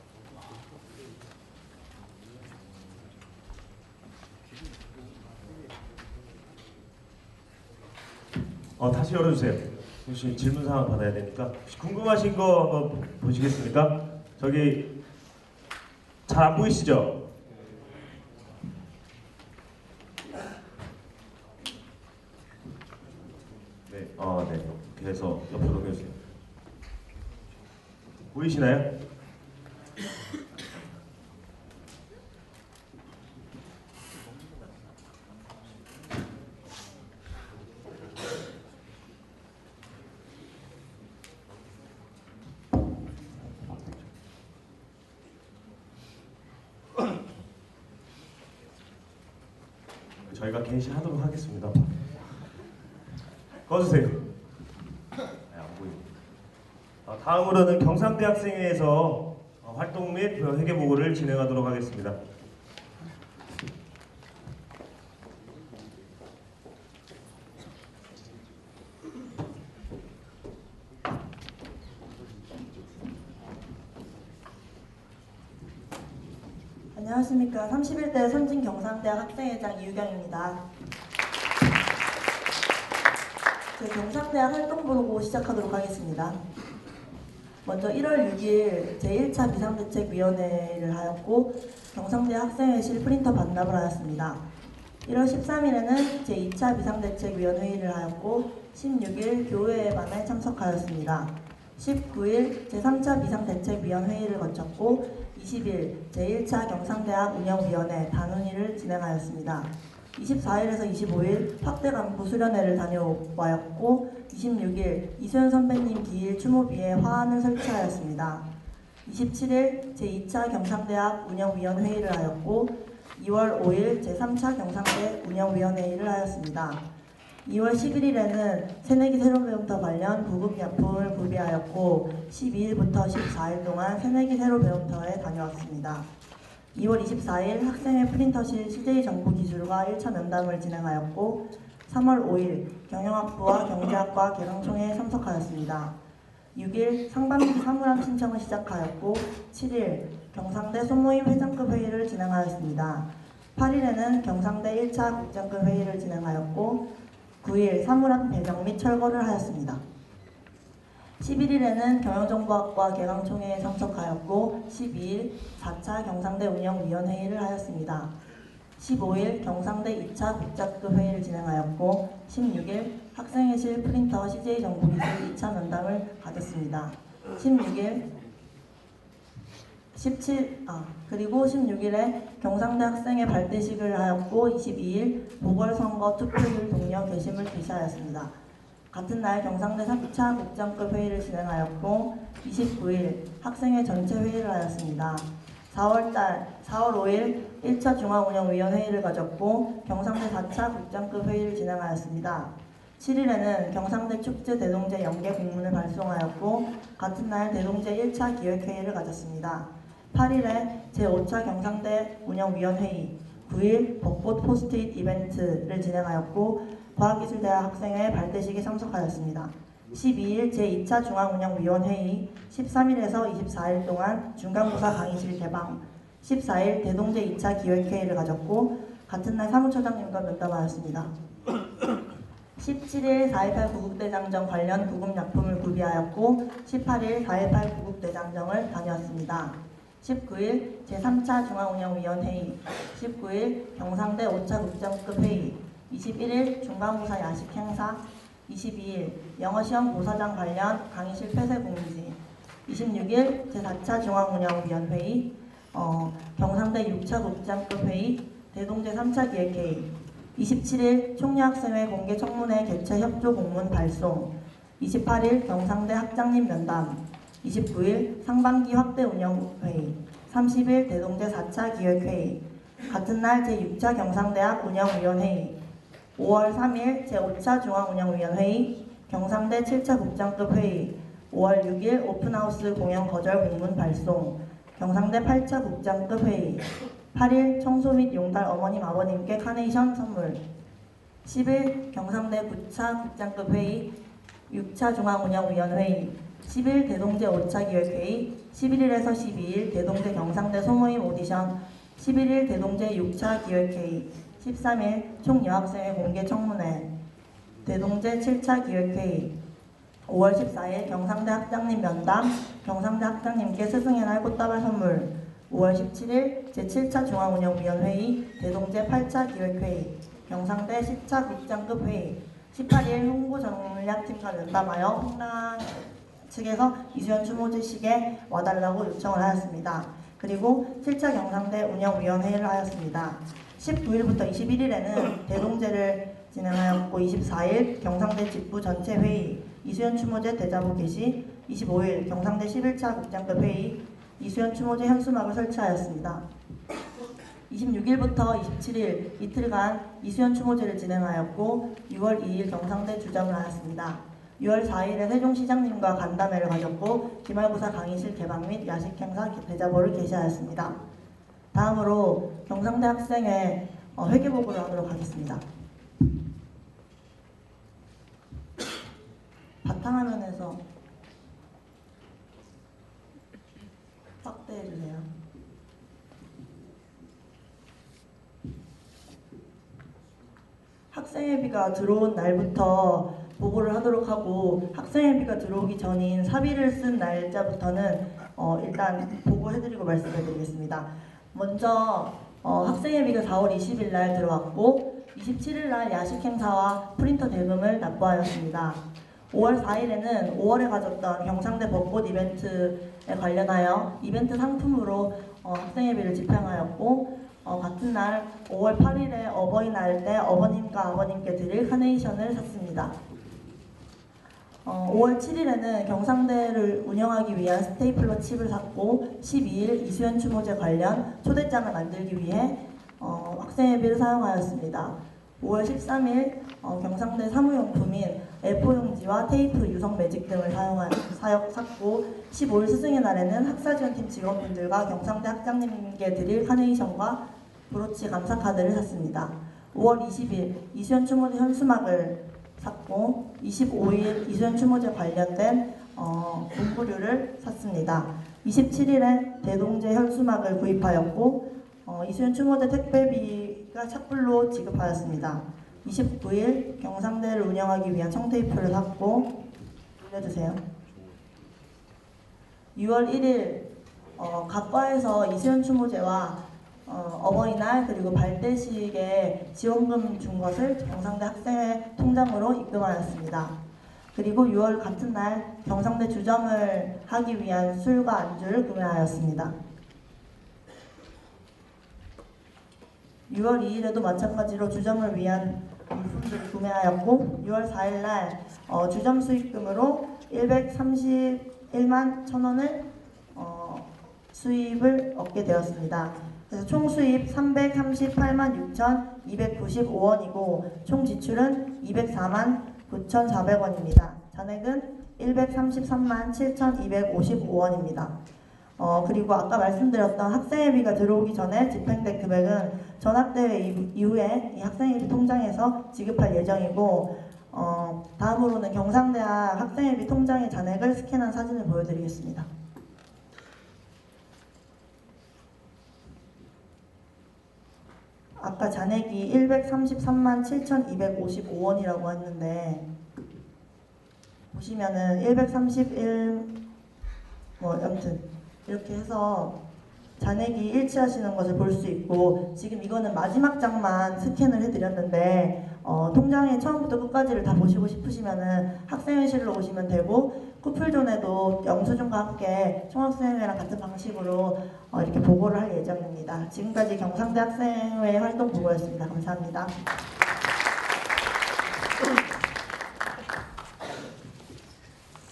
다시 열어주세요. 혹시 질문 사항 받아야 되니까 혹시 궁금하신 거 한번 보시겠습니까? 저기 잘 안 보이시죠? 네, 네. 이렇게 해서 옆으로 넘겨주세요. 보이시나요? 저희가 게시하도록 하겠습니다. 꺼주세요. 네, 안 보입니다. 다음으로는 경상대학생회에서 활동 및 회계보고를 진행하도록 하겠습니다. 안녕하십니까. 31대 선진경상대학 학생회장 이유경입니다. 제 경상대학 활동보고 시작하도록 하겠습니다. 먼저 1월 6일 제1차 비상대책위원회를 하였고 경상대 학생회실 프린터 반납을 하였습니다. 1월 13일에는 제2차 비상대책위원회의를 하였고 16일 교회반에 참석하였습니다. 19일 제3차 비상대책위원회의를 거쳤고 20일 제1차 경상대학 운영위원회 단원회를 진행하였습니다. 24일에서 25일 확대간부 수련회를 다녀왔고 26일 이소연 선배님 기일 추모비에 화환을 설치하였습니다. 27일 제2차 경상대학 운영위원회의를 하였고 2월 5일 제3차 경상대 운영위원회의를 하였습니다. 2월 11일에는 새내기 새로배움터 관련 구급약품을 구비하였고 12일부터 14일 동안 새내기 새로배움터에 다녀왔습니다. 2월 24일 학생회 프린터실 CJ 정보기술과 1차 면담을 진행하였고 3월 5일 경영학부와 경제학과 개강총회에 참석하였습니다. 6일 상반기 사물함 신청을 시작하였고 7일 경상대 소모임 회장급 회의를 진행하였습니다. 8일에는 경상대 1차 국장급 회의를 진행하였고 9일 사물함 배정 및 철거를 하였습니다. 11일에는 경영정보학과 개강총회에 참석하였고 12일 4차 경상대 운영위원회의를 하였습니다. 15일 경상대 2차 국장급 회의를 진행하였고 16일 학생회실 프린터 CJ 정보기술 2차 면담을 가졌습니다. 그리고 16일에 경상대 학생회 발대식을 하였고 22일 보궐선거 투표율 동료 게시물 게시하였습니다. 같은 날 경상대 3차 국장급 회의를 진행하였고 29일 학생회 전체 회의를 하였습니다. 4월 5일 1차 중앙운영위원회의를 가졌고 경상대 4차 국장급 회의를 진행하였습니다. 7일에는 경상대 축제 대동제 연계 공문을 발송하였고 같은 날 대동제 1차 기획회의를 가졌습니다. 8일에 제5차 경상대 운영위원회의, 9일 벚꽃 포스트잇 이벤트를 진행하였고 과학기술대학 학생회 발대식에 참석하였습니다. 12일 제2차 중앙운영위원회의, 13일에서 24일 동안 중간고사 강의실 개방, 14일 대동제 2차 기획회의를 가졌고 같은 날 사무처장님과 면담하였습니다. 17일 4.18 구국대장정 관련 구급약품을 구비하였고 18일 4.18 구국대장정을 다녀왔습니다. 19일 제3차 중앙운영위원회의, 19일 경상대 5차 국장급 회의, 21일 중간고사 야식 행사, 22일 영어시험 고사장 관련 강의실 폐쇄 공지, 26일 제4차 중앙운영위원회의, 경상대 6차 국장급 회의, 대동제 3차 기획회의, 27일 총리학생회 공개 청문회 개최 협조 공문 발송, 28일 경상대 학장님 면담, 29일 상반기 확대 운영회의, 30일 대동제 4차 기획회의, 같은 날 제6차 경상대학 운영위원회의, 5월 3일 제5차 중앙운영위원회의, 경상대 7차 국장급 회의, 5월 6일 오픈하우스 공연 거절 공문 발송, 경상대 8차 국장급 회의, 8일 청소 및 용달 어머님 아버님께 카네이션 선물, 10일 경상대 9차 국장급 회의, 6차 중앙운영위원회의, 10일 대동제 5차 기획회의, 11일에서 12일 대동제 경상대 소모임 오디션, 11일 대동제 6차 기획회의, 13일 총여학생회 공개 청문회, 대동제 7차 기획회의, 5월 14일 경상대 학장님 면담, 경상대 학장님께 스승의 날 꽃다발 선물, 5월 17일 제7차 중앙운영위원회의, 대동제 8차 기획회의, 경상대 10차 국장급 회의, 18일 홍보전략팀과 면담하여 홍당 측에서 이수연 추모제식에 와달라고 요청을 하였습니다. 그리고 7차 경상대 운영위원회의를 하였습니다. 19일부터 21일에는 대동제를 진행하였고 24일 경상대 직부 전체 회의, 이수연 추모제 대자보 게시, 25일 경상대 11차 국장급 회의, 이수연 추모제 현수막을 설치하였습니다. 26일부터 27일 이틀간 이수연 추모제를 진행하였고 6월 2일 경상대 주점을 하였습니다. 6월 4일에 세종시장님과 간담회를 가졌고 기말고사 강의실 개방 및 야식 행사 대자보를 게시하였습니다. 다음으로 경상대 학생회 회계보고를 하도록 하겠습니다. 바탕화면에서 확대해주세요. 학생회비가 들어온 날부터 보고를 하도록 하고 학생회비가 들어오기 전인 사비를 쓴 날짜부터는 일단 보고해드리고 말씀해드리겠습니다. 먼저 학생회비가 4월 20일 날 들어왔고 27일 날 야식 행사와 프린터 대금을 납부하였습니다. 5월 4일에는 5월에 가졌던 경상대 벚꽃 이벤트에 관련하여 이벤트 상품으로 학생회비를 집행하였고 같은 날 5월 8일에 어버이날 때 어머님과 아버님께 드릴 카네이션을 샀습니다. 5월 7일에는 경상대를 운영하기 위한 스테이플러 칩을 샀고 12일 이수연 추모제 관련 초대장을 만들기 위해 학생회비를 사용하였습니다. 5월 13일 경상대 사무용품인 A4용지와 테이프, 유성 매직 등을 샀고 15일 스승의 날에는 학사지원팀 직원분들과 경상대 학장님께 드릴 카네이션과 브로치 감사카드를 샀습니다. 5월 20일 이수연 추모제 현수막을 샀고 25일 이수연 추모제 관련된 문구류를 샀습니다. 27일에 대동제 현수막을 구입하였고 이수연 추모제 택배비가 착불로 지급하였습니다. 29일 경상대를 운영하기 위한 청테이프를 샀고 올려주세요. 6월 1일 각 과에서 이수연 추모제와 어버이날 그리고 발대식에 지원금 준 것을 경상대 학생회 통장으로 입금하였습니다. 그리고 6월 같은 날 경상대 주점을 하기 위한 술과 안주를 구매하였습니다. 6월 2일에도 마찬가지로 주점을 위한 물품들을 구매하였고 6월 4일 날 주점 수익금으로 131만 1,000원을 수입을 얻게 되었습니다. 그래서 총 수입 338만 6,295원이고 총 지출은 204만 9,400원입니다. 잔액은 133만 7,255원입니다. 그리고 아까 말씀드렸던 학생회비가 들어오기 전에 집행된 금액은 전학대회 이후에 이 학생회비 통장에서 지급할 예정이고 다음으로는 경상대학 학생회비 통장의 잔액을 스캔한 사진을 보여드리겠습니다. 아까 잔액이 133만 7,255원이라고 했는데 보시면은 131 이렇게 해서 잔액이 일치하시는 것을 볼 수 있고 지금 이거는 마지막 장만 스캔을 해드렸는데 통장의 처음부터 끝까지를 다 보시고 싶으시면은 학생회실로 오시면 되고 쿠플존에도 영수증과 함께 총학생회랑 같은 방식으로 이렇게 보고를 할 예정입니다. 지금까지 경상대 학생회 활동 보고였습니다. 감사합니다.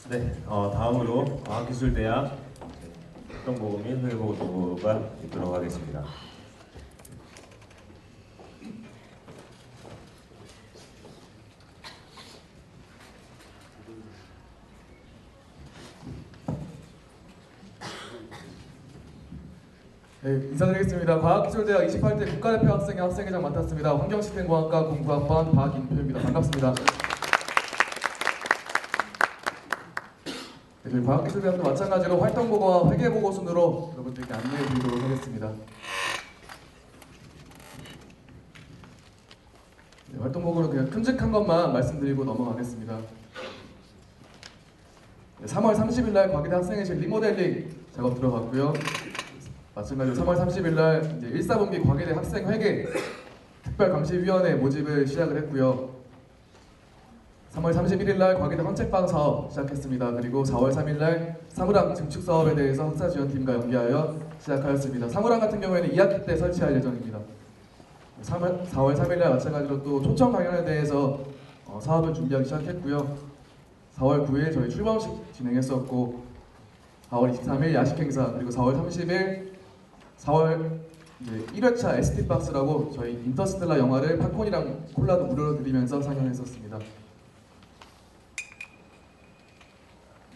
네, 다음으로 과학기술대학 활동보고 및 회계보고가 있도록 하겠습니다. 네, 인사드리겠습니다. 과학기술대학 28대 국가대표 학생회 학생회장 맡았습니다. 환경시스템공학과 공부학번 박인표입니다. 반갑습니다. 네, 저희 과학기술대학도 마찬가지로 활동보고와 회계보고 순으로 여러분들께 안내해 드리도록 하겠습니다. 네, 활동보고는 그냥 큼직한 것만 말씀드리고 넘어가겠습니다. 네, 3월 30일 날 과기대 학생회실 리모델링 작업 들어갔고요. 마찬가지로 3월 30일 날 이제 1사분기 과기대 학생회계 특별감시위원회 모집을 시작을 했고요. 3월 31일 날 과기대 헌책방 사업 시작했습니다. 그리고 4월 3일 날 사물함 증축 사업에 대해서 학사지원팀과 연계하여 시작하였습니다. 사물함 같은 경우에는 2학기 때 설치할 예정입니다. 4월 3일 날 마찬가지로 또 초청 강연에 대해서 사업을 준비하기 시작했고요. 4월 9일 저희 출범식 진행했었고 4월 23일 야식 행사 그리고 4월 30일 4월 1회차 ST박스라고 저희 인터스텔라 영화를 팝콘이랑 콜라도 무료로 드리면서 상영했었습니다.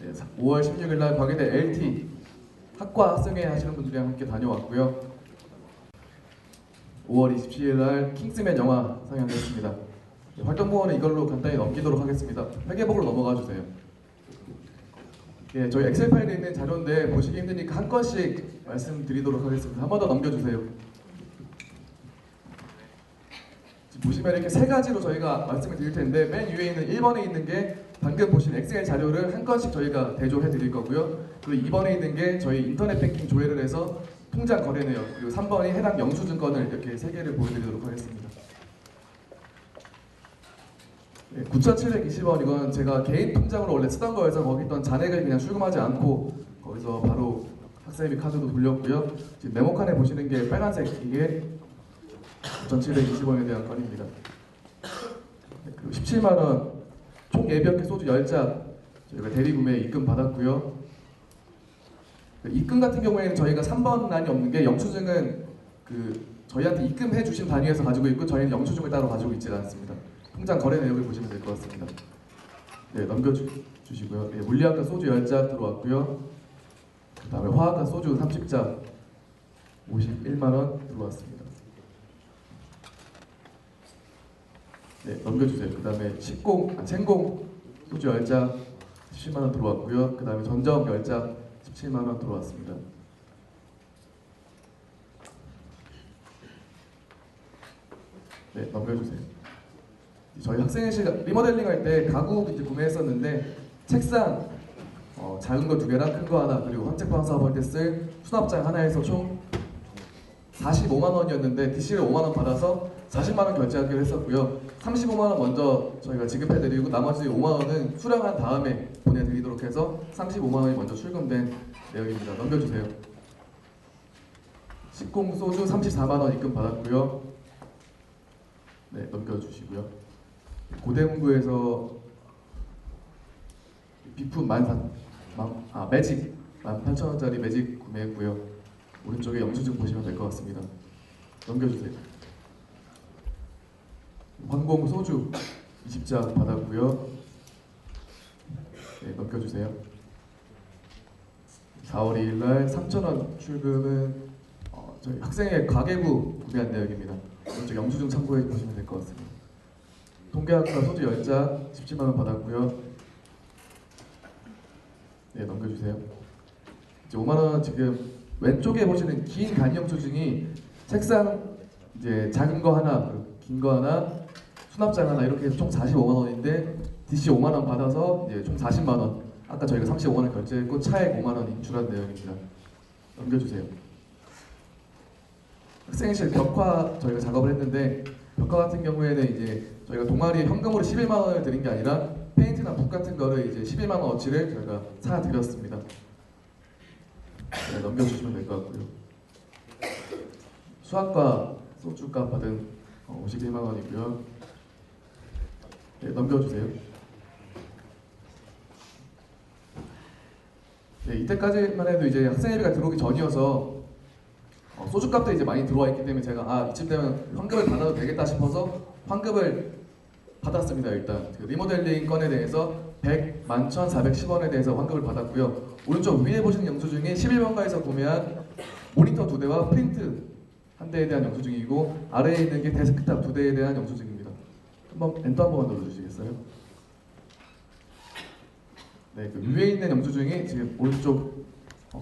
네, 5월 16일 날 과기대 LT 학과 학생회 하시는 분들이랑 함께 다녀왔고요. 5월 27일 날 킹스맨 영화 상영했습니다. 네, 활동보고는 이걸로 간단히 넘기도록 하겠습니다. 회계복으로 넘어가 주세요. 예, 저희 엑셀 파일에 있는 자료인데 보시기 힘드니까 한 건씩 말씀드리도록 하겠습니다. 한 번 더 넘겨주세요. 보시면 이렇게 세 가지로 저희가 말씀을 드릴 텐데 맨 위에 있는 1번에 있는 게 방금 보신 엑셀 자료를 한 건씩 저희가 대조해 드릴 거고요. 그리고 2번에 있는 게 저희 인터넷 뱅킹 조회를 해서 통장 거래 내역, 그리고 3번이 해당 영수증권을 이렇게 세 개를 보여드리도록 하겠습니다. 네, 9,720원 이건 제가 개인 통장으로 원래 쓰던 거여서 거기 있던 잔액을 그냥 출금하지 않고 거기서 바로 학생비 카드도 돌렸고요. 지금 네모칸에 보시는 게 빨간색 이게 9,720원에 대한 건입니다. 네, 그리고 17만 원 총 예비역회 소주 10잔 저희가 대리 구매에 입금 받았고요. 입금 같은 경우에는 저희가 3번란이 없는 게 영수증은 저희한테 입금해 주신 단위에서 가지고 있고 저희는 영수증을 따로 가지고 있지 않습니다. 통장 거래 내역을 보시면 될 것 같습니다. 네, 넘겨주시고요. 네, 물리학과 소주 10잔 들어왔고요. 그 다음에 화학과 소주 30잔 51만 원 들어왔습니다. 네, 넘겨주세요. 그 다음에 챙공 소주 10잔 17만 원 들어왔고요. 그 다음에 전점 10잔 17만 원 들어왔습니다. 네, 넘겨주세요. 저희 학생회실 리모델링 할 때 가구 이제 구매했었는데 책상 작은 거 2개랑 큰 거 하나 그리고 황책방 사업할 때 쓸 수납장 하나에서 총 45만 원이었는데 DC를 5만 원 받아서 40만 원 결제하기로 했었고요. 35만 원 먼저 저희가 지급해드리고 나머지 5만 원은 수령한 다음에 보내드리도록 해서 35만 원이 먼저 출금된 내역입니다. 넘겨주세요. 식공 소주 34만 원 입금 받았고요. 네, 넘겨주시고요. 고대문구에서 비품 매직 18,000원짜리 매직 구매했고요. 오른쪽에 영수증 보시면 될 것 같습니다. 넘겨주세요. 황공 소주 20잔 받았고요. 네, 넘겨주세요. 4월 2일날 3,000원 출금은 저희 학생의 가계부 구매한 내역입니다. 오른쪽 영수증 참고해 보시면 될 것 같습니다. 통계학과 소주 10잔 17만 원 받았고요. 네, 넘겨주세요. 이제 5만 원 지금 왼쪽에 보시는 긴 단위 영수증이 책상 이제 작은 거 하나, 긴 거 하나, 수납장 하나 이렇게 해서 총 45만 원인데 DC 5만 원 받아서 이제 총 40만 원. 아까 저희가 35만 원 결제했고 차액 5만 원 인출한 내역입니다. 넘겨주세요. 학생회실 벽화 저희가 작업을 했는데 벽화 같은 경우에는 이제 저희가 동아리 현금으로 11만 원을 드린 게 아니라 페인트나 붓 같은 거를 이제 11만 원 어치를 저희가 사드렸습니다. 네, 넘겨주시면 될 것 같고요. 수학과 소주값 받은 51만 원이고요. 네, 넘겨주세요. 네, 이때까지만 해도 이제 학생회비가 들어오기 전이어서 소주값도 이제 많이 들어와 있기 때문에 제가 이쯤 되면 환급을 받아도 되겠다 싶어서 환급을 받았습니다. 일단 리모델링 건에 대해서 111,410원에 대해서 환급을 받았고요. 오른쪽 위에 보시는 영수증이 11번가에서 구매한 모니터 2대와 프린트 1대에 대한 영수증이고 아래에 있는 게 데스크탑 2대에 대한 영수증입니다. 한번 엔터 한 번만 눌러주시겠어요? 네, 그 위에 있는 영수증이 지금 오른쪽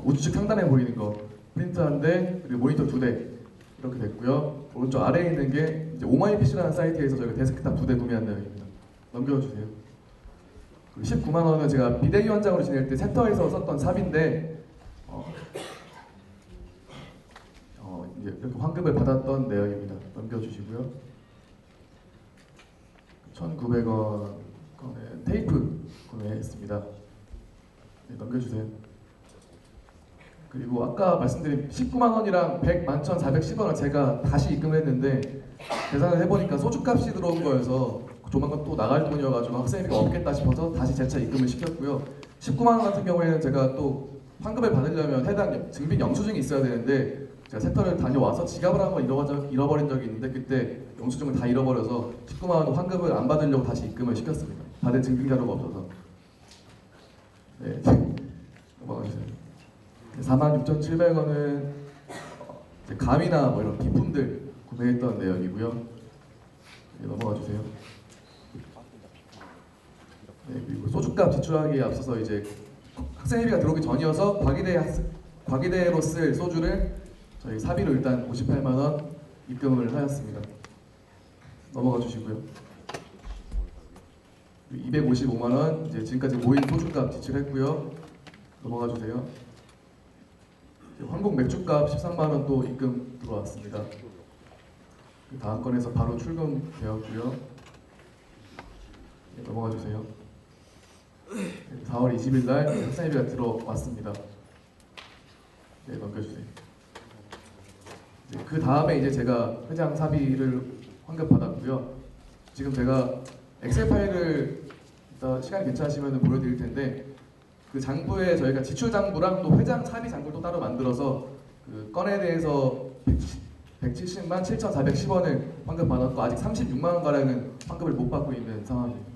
우측 상단에 보이는 거 프린트 1대 그리고 모니터 2대 이렇게 됐고요. 오른쪽 아래에 있는 게 이제 오마이PC라는 사이트에서 저희가 데스크탑 2대 구매한 내용입니다. 넘겨주세요. 19만 원은 제가 비대위원장으로 지낼 때 세터에서 썼던 삽인데 이제 이렇게 환급을 받았던 내역입니다. 넘겨주시고요. 1,900원 테이프 구매했습니다. 네, 넘겨주세요. 그리고 아까 말씀드린 19만 원이랑 111,410원을 제가 다시 입금을 했는데 계산을 해보니까 소주값이 들어온 거여서 조만간 또 나갈 돈이어가지고 학생회비가 없겠다 싶어서 다시 재차 입금을 시켰고요. 19만 원 같은 경우에는 제가 또 환급을 받으려면 해당 증빙 영수증이 있어야 되는데 제가 세터를 다녀와서 지갑을 한번 잃어버린 적이 있는데 그때 영수증을 다 잃어버려서 19만 원 환급을 안 받으려고 다시 입금을 시켰습니다. 받은 증빙 자료가 없어서. 네, 넘어가주세요. 46,700원은 감이나 뭐 이런 비품들 구매했던 내역이고요. 네, 넘어가주세요. 네, 그리고 소주값 지출하기에 앞서서 이제 학생회비가 들어오기 전이어서 과기대로 쓸 소주를 저희 사비로 일단 58만 원 입금을 하였습니다. 넘어가 주시고요. 255만 원 이제 지금까지 모인 소주값 지출했고요. 넘어가 주세요. 황복 맥주값 13만 원 또 입금 들어왔습니다. 그 다음 건에서 바로 출금되었고요. 네, 넘어가 주세요. 4월 20일 날 학생회비가 들어왔습니다. 네, 넘겨주세요. 네, 그 다음에 이제 제가 회장 사비를 환급받았고요. 지금 제가 엑셀 파일을 이따 시간이 괜찮으시면 보여드릴 텐데 그 장부에 저희가 지출 장부랑 또 회장 사비 장부를 또 따로 만들어서 그 건에 대해서 170만 7,410원을 환급받았고 아직 36만 원 가량은 환급을 못 받고 있는 상황입니다.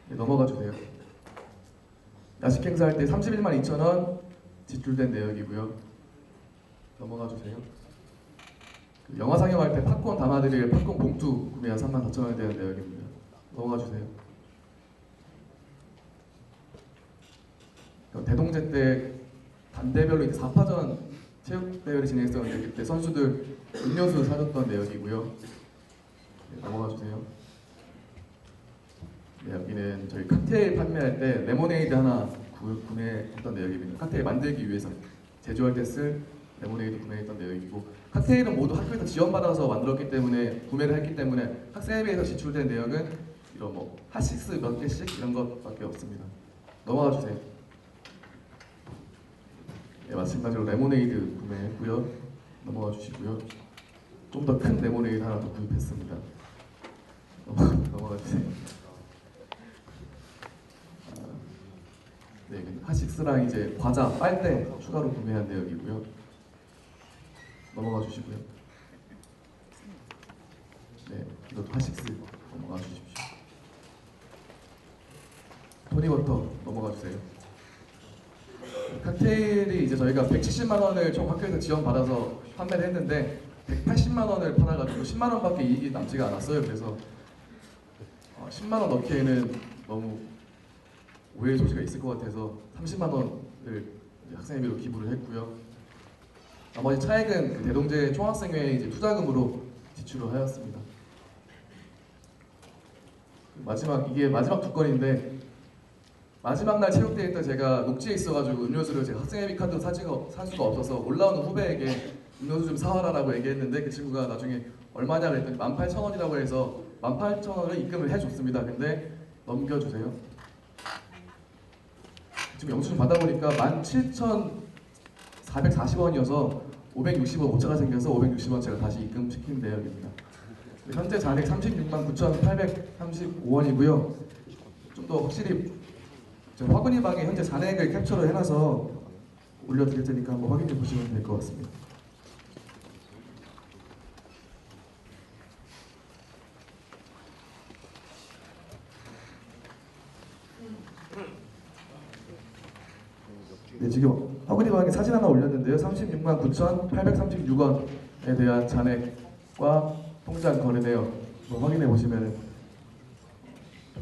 네, 넘어가 주세요. 야식 행사할 때 31만 2천 원 지출된 내역이고요. 넘어가 주세요. 그 영화 상영할 때 팝콘 담아드릴 팝콘 봉투 구매한 3만 4천 원에 대한 내역입니다. 넘어가 주세요. 대동제 때 단대별로 이제 4파전 체육대회를 진행했었는데 그때 선수들 음료수 사줬던 내역이고요. 네, 넘어가 주세요. 네, 여기는 저희 칵테일 판매할 때 레모네이드 하나 구매했던 내역입니다. 칵테일 만들기 위해서 제조할 때 쓸 레모네이드 구매했던 내역이고 칵테일은 모두 학교에서 지원받아서 만들었기 때문에 구매를 했기 때문에 학생회비에서 지출된 내역은 이런 뭐 핫식스 몇 개씩 이런 것밖에 없습니다. 넘어가 주세요. 네, 마찬가지로 레모네이드 구매했고요. 넘어가 주시고요. 좀 더 큰 레모네이드 하나 더 구입했습니다. 넘어가 주세요. 네, 핫식스랑 이제 과자, 빨대 추가로 구매한 내역이고요. 넘어가 주시고요. 네, 이것도 핫식스 넘어가 주십시오. 토니워터 넘어가 주세요. 칵테일이 이제 저희가 170만 원을 총 학교에서 지원받아서 판매를 했는데 180만 원을 팔아가지고 10만 원밖에 이익이 남지가 않았어요. 그래서 10만 원 넣기에는 너무 오해의 소지가 있을 것 같아서 30만 원을 학생회비로 기부를 했고요. 나머지 차액은 그 대동제 총학생회 이제 투자금으로 지출을 하였습니다. 이게 마지막 두 건인데 마지막 날 체육대회 때 제가 녹지에 있어가지고 음료수를 제가 학생회비 카드로 살 수가 없어서 올라오는 후배에게 음료수 좀 사와라라고 얘기했는데 그 친구가 나중에 얼마냐 그랬더니 18,000원이라고 해서 18,000원을 입금을 해줬습니다. 근데 넘겨주세요. 지금 영수증 받아보니까 17,440원이어서 560원 오차가 생겨서 560원 제가 다시 입금시킨 내역입니다. 현재 잔액 36만 9,835원이고요. 좀 더 확실히 화근이 방에 현재 잔액을 캡처를 해놔서 올려드릴 테니까 한번 확인해 보시면 될 것 같습니다. 네, 지금 화근이 방에 사진 하나 올렸는데요. 36만 9,836원에 대한 잔액과 통장 거래 내역 확인해 보시면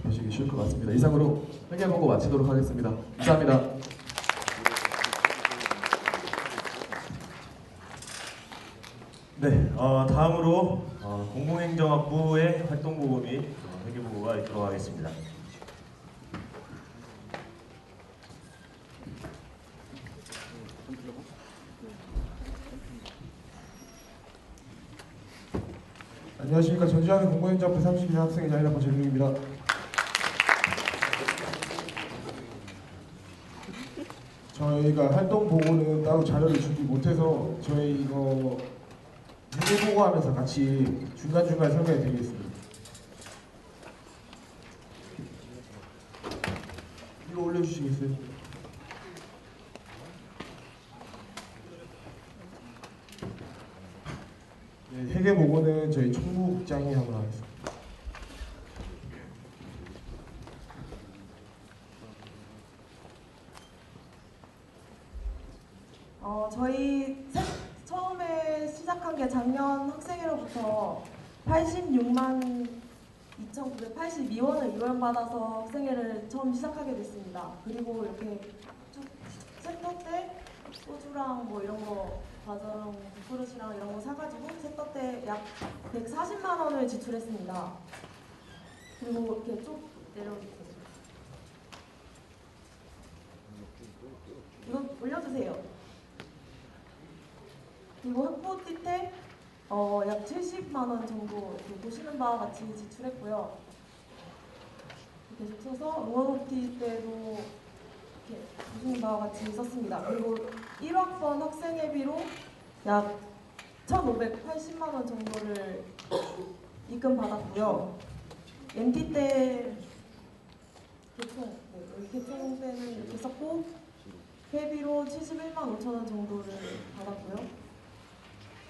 보시기 쉬울 것 같습니다. 이상으로 회계보고 마치도록 하겠습니다. 감사합니다. 네, 다음으로 공공행정학부의 활동보고 및 회계보고가 있도록 하겠습니다. 안녕하십니까. 전주하는 공공행정학부 32년 학생회장 이라고 전중입니다. 저희가 활동 보고는 따로 자료를 주지 못해서 저희 이거 회계 보고하면서 같이 중간중간 설명해 드리겠습니다. 이거 올려주시겠어요? 네, 회계 보고는 저희 총무국장이 한번 하겠습니다. 저희 처음에 시작한 게 작년 학생회로부터 86만 2,982원을 이원받아서 학생회를 처음 시작하게 됐습니다. 그리고 이렇게 센터 때 소주랑 뭐 이런 거 과자랑 국그릇이랑 이런 거 사가지고 세터 때 약 140만 원을 지출했습니다. 그리고 이렇게 쭉 내려주세요. 이거 올려주세요. 그리고 학부티 때 약 70만 원 정도 보시는 바와 같이 지출했고요. 계속 써서 응원오티 때도 이렇게 보시는 바와 같이 썼습니다. 그리고 1학번 학생회비로 약 1,580만 원 정도를 입금받았고요. MT 때 개총 때는 이렇게 썼고 회비로 71만 5천 원 정도를 받았고요.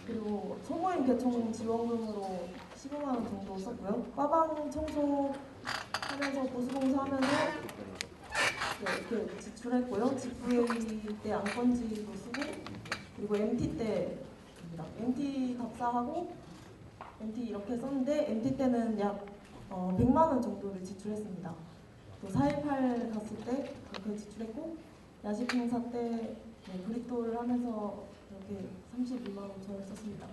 그리고 소모임 개총 지원금으로 15만 원 정도 썼고요. 과방 청소하면서 보수봉사하면서 이렇게 지출했고요. 집부회의 때 안건지도 쓰고 그리고 MT 때입니다. MT 답사하고 MT 이렇게 썼는데 MT 때는 약 100만 원 정도를 지출했습니다. 또 4.18 갔을 때 이렇게 지출했고 야식 행사 때 브리또를 하면서 이렇게 32만 5천을 썼습니다.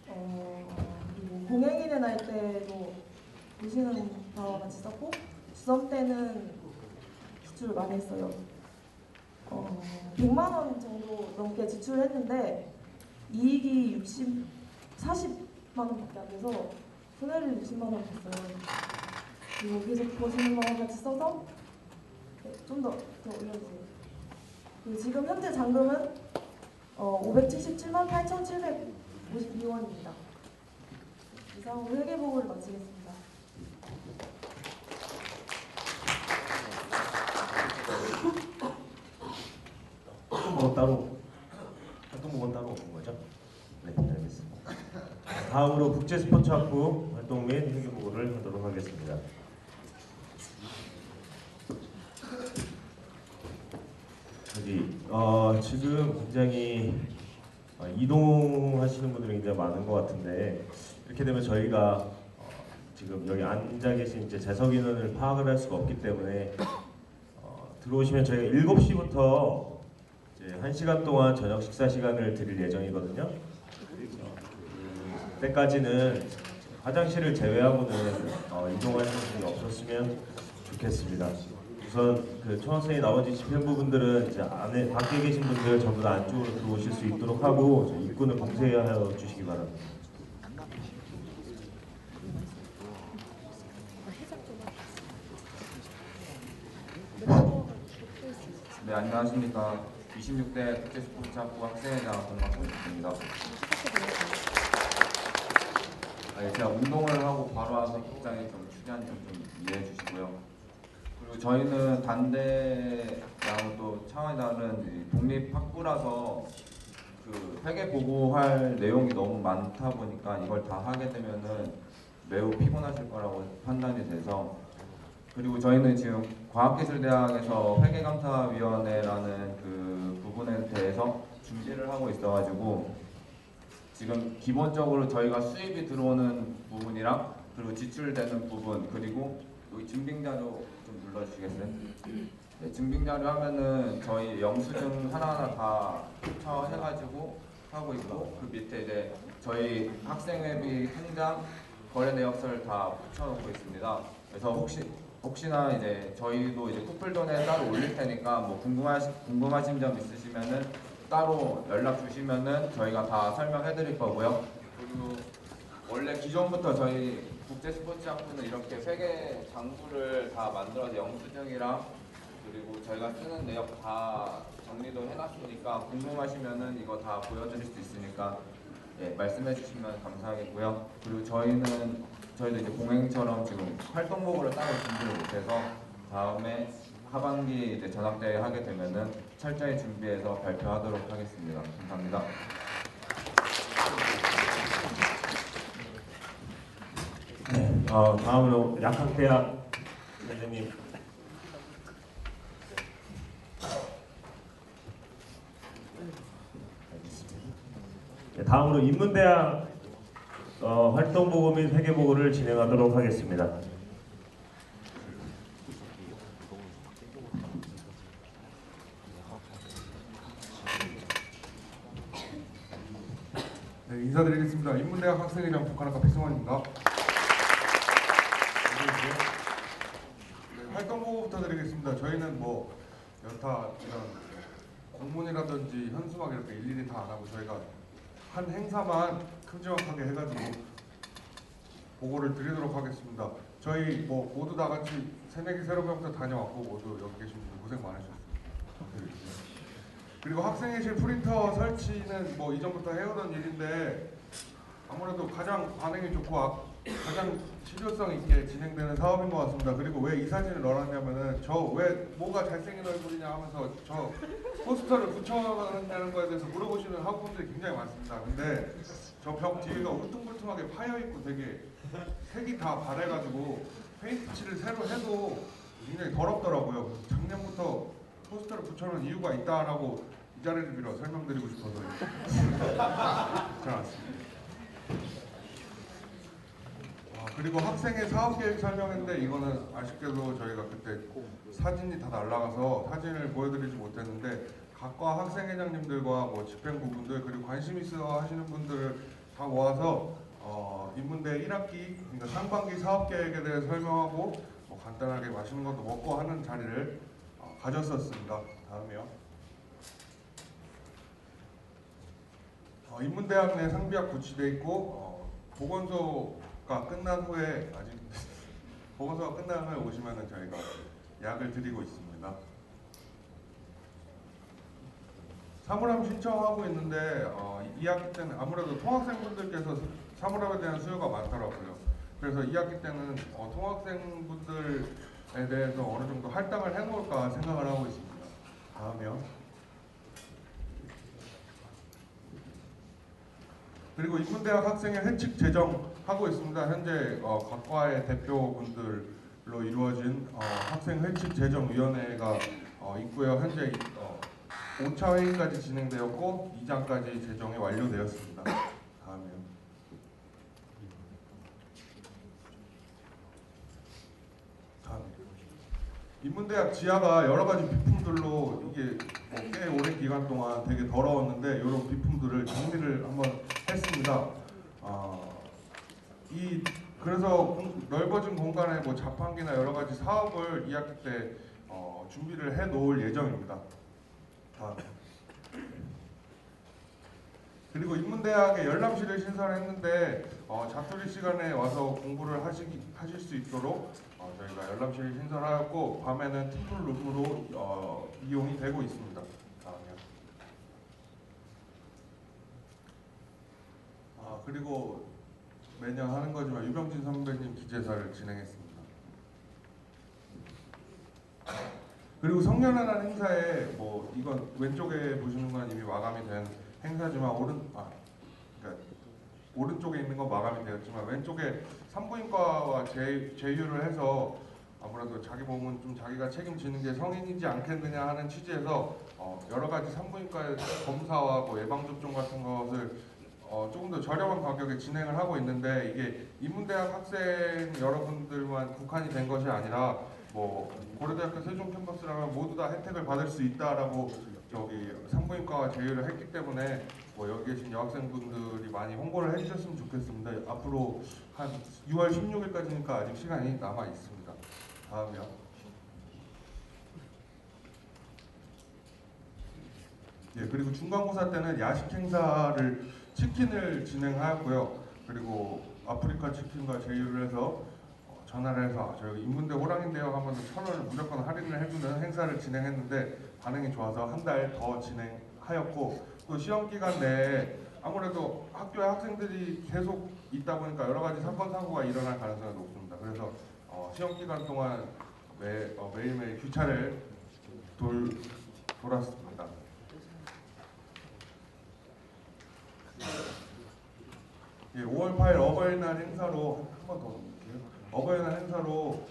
그리고 공행일의 날 때도 보시는 바와 같이 썼고 주점 때는 지출을 많이 했어요. 100만 원 정도 넘게 지출했는데 이익이 40만 원밖에 안 돼서 손해를 60만 원 봤어요. 그리고 계속 보시는 바와 같이 써서 좀 더 올려주세요. 그리고 지금 현재 잔금은 577만 8,752원입니다. 이상으로 회계보고를 마치겠습니다. 활동복은 따로 없는 거죠? 네, 알겠습니다. 다음으로 국제스포츠학부 활동 및 회계보고를 하도록 하겠습니다. 지금 굉장히 이동하시는 분들이 굉장히 많은 것 같은데 이렇게 되면 저희가 지금 여기 앉아 계신 이제 재석 인원을 파악을 할 수가 없기 때문에 들어오시면 저희가 7시부터 이제 1시간 동안 저녁 식사 시간을 드릴 예정이거든요. 그때까지는 화장실을 제외하고는 이동하시는 분이 없었으면 좋겠습니다. 우선 그 초학생이 나머지 집행부분들은 이제 안에 밖에 계신 분들 전부 다 안쪽으로 들어오실 수 있도록 하고 입구는 봉쇄하여 주시기 바랍니다. 네, 안녕하십니까. 26대 국제스포츠학부 학생회장 권학구입니다. 제가 운동을 하고 바로 와서 굉장히 좀 추리한 점 좀 이해해 주시고요. 그리고 저희는 단대랑 또 차원이 다른 독립학부라서 그 회계 보고할 내용이 너무 많다 보니까 이걸 다 하게 되면은 매우 피곤하실 거라고 판단이 돼서 그리고 저희는 지금 과학기술대학에서 회계감사위원회라는 그 부분에 대해서 준비를 하고 있어가지고 지금 기본적으로 저희가 수입이 들어오는 부분이랑 그리고 지출되는 부분 그리고 여기 증빙자료 좀 눌러주시겠어요? 네, 증빙자료 하면은 저희 영수증 하나하나 다 캡처해가지고 하고 있고 그 밑에 이제 저희 학생회비 통장 거래 내역서를 다 붙여놓고 있습니다. 그래서 혹시나 이제 저희도 이제 쿠플돈에 따로 올릴 테니까 뭐 궁금하신 점 있으시면은 따로 연락 주시면은 저희가 다 설명해 드릴 거고요. 그리고 원래 기존부터 저희 국제스포츠학부는 이렇게 회계 장부를 다 만들어서 영수증이랑 그리고 저희가 쓰는 내역 다 정리도 해놨으니까 궁금하시면은 이거 다 보여드릴 수 있으니까 예, 말씀해 주시면 감사하겠고요. 그리고 저희도 이제 공행처럼 지금 활동복으로 따로 준비를 못해서 다음에 하반기 이제 전학대회 하게 되면은 철저히 준비해서 발표하도록 하겠습니다. 감사합니다. 네, 다음으로 약학대학 선생님. 네, 다음으로 인문대학 활동보고 및 회계보고를 진행하도록 하겠습니다. 인사드리겠습니다. 인문대학 학생회장 북한학과 백승환입니다. 네, 활동 보고부터 드리겠습니다. 저희는 뭐 여타 이런 공문이라든지 현수막 이렇게 일일이 다 안 하고 저희가 한 행사만 큼지막하게 해가지고 보고를 드리도록 하겠습니다. 저희 뭐 모두 다 같이 새내기 새로병부터 다녀왔고 모두 여기 계신 분들 고생 많으셨습니다. 그리고 학생회실 프린터 설치는 뭐 이전부터 해오던 일인데 아무래도 가장 반응이 좋고 가장 실효성 있게 진행되는 사업인 것 같습니다. 그리고 왜 이 사진을 넣어놨냐면은 저 왜 뭐가 잘생긴 얼굴이냐 하면서 저 포스터를 붙여놨냐는 거에 대해서 물어보시는 학우분들이 굉장히 많습니다. 근데 저 벽 뒤가 울퉁불퉁하게 파여있고 되게 색이 다 바래가지고 페인트 칠을 새로 해도 굉장히 더럽더라고요. 그래서 작년부터 포스터를 붙여놓은 이유가 있다라고 이 자리를 빌어 설명드리고 싶어서 붙여놨습니다. 그리고 학생의 사업계획 설명인데 이거는 아쉽게도 저희가 그때 사진이 다 날라가서 사진을 보여드리지 못했는데 각과 학생회장님들과 뭐 집행부분들 그리고 관심 있어 하시는 분들을 다 모아서 인문대 1학기 그러니까 상반기 사업계획에 대해 설명하고 뭐 간단하게 맛있는 것도 먹고 하는 자리를 가졌었습니다. 다음이요. 인문대학 내 상비약 구치돼 있고 보건소가 끝난 후에 아직 보건소가 끝난 후에 오시면은 저희가 약을 드리고 있습니다. 사물함 신청하고 있는데 2학기 때는 아무래도 통학생분들께서 사물함에 대한 수요가 많더라고요. 그래서 2학기 때는 통학생분들에 대해서 어느 정도 할당을 해놓을까 생각을 하고 있습니다. 다음이요. 그리고 인문대학 학생회 회칙 제정하고 있습니다. 현재 각과의 대표분들로 이루어진 학생 회칙 제정위원회가 있고요. 현재 5차 회의까지 진행되었고 2장까지 제정이 완료되었습니다. 다음이요. 인문대학 지하가 여러 가지 비품들로 이게 뭐 꽤 오랜 기간 동안 되게 더러웠는데 이런 비품들을 정리를 한번 했습니다. 그래서 넓어진 공간에 뭐 자판기나 여러 가지 사업을 2학기 때 준비를 해 놓을 예정입니다. 그리고 인문대학에 열람실을 신설했는데 자투리 시간에 와서 공부를 하실 수 있도록 저희가 열람실을 신설하였고 밤에는 팀플룸으로 이용이 되고 있습니다. 다음이요. 그리고 매년 하는 거지만 유병진 선배님 기재사를 진행했습니다. 그리고 성년회란 행사에 뭐 이건 왼쪽에 보시는 건 이미 마감이 된 행사지만 그러니까 오른쪽에 있는 건 마감이 되었지만 왼쪽에 산부인과와 제휴를 해서 아무래도 자기 몸은 좀 자기가 책임지는 게 성인이지 않겠느냐 하는 취지에서 여러 가지 산부인과 검사와 뭐 예방접종 같은 것을 조금 더 저렴한 가격에 진행을 하고 있는데 이게 인문대학 학생 여러분들만 국한이 된 것이 아니라 뭐 고려대학교 세종 캠퍼스라면 모두 다 혜택을 받을 수 있다라고 저기 산부인과와 제휴를 했기 때문에 뭐 여기 계신 여학생분들이 많이 홍보를 해주셨으면 좋겠습니다. 앞으로 한 6월 16일까지니까 아직 시간이 남아 있습니다. 다음이요. 예, 그리고 중간고사 때는 야식 행사를 치킨을 진행하였고요. 그리고 아프리카 치킨과 제휴를 해서 전화를 해서 저희 인문대 호랑인데요 하면 1,000원을 무조건 할인을 해주는 행사를 진행했는데 반응이 좋아서 한 달 더 진행하였고 또 시험 기간 내에 아무래도 학교에 학생들이 계속 있다 보니까 여러 가지 사건 사고가 일어날 가능성이 높습니다. 그래서 시험 기간 동안 매일매일 규차를 돌았습니다. 예, 5월 8일 어버이날 행사로 한 번 더 볼게요. 어버이날 행사로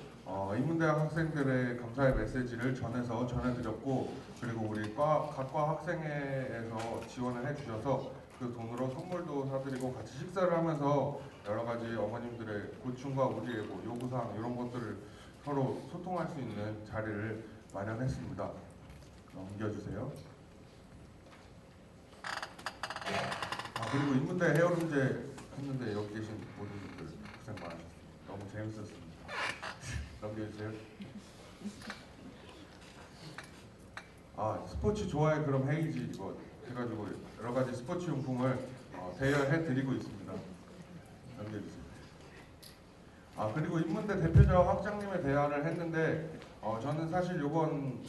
인문대학 학생들의 감사의 메시지를 전해드렸고 그리고 우리 각과 학생회에서 지원을 해주셔서 그 돈으로 선물도 사드리고 같이 식사를 하면서 여러 가지 어머님들의 고충과 우리의 뭐 요구사항 이런 것들을 서로 소통할 수 있는 자리를 마련했습니다. 넘겨주세요. 그리고 인문대 헤어룸제 했는데 여기 계신 모든 분들 고생 많으셨습니다. 너무 재밌었습니다. 넘겨주세요. 스포츠 좋아해 그럼 헤이지 이거 해가지고 여러 가지 스포츠 용품을 대여해 드리고 있습니다. 넘겨주세요. 그리고 인문대 대표자 학장님의 대화를 했는데 저는 사실 이번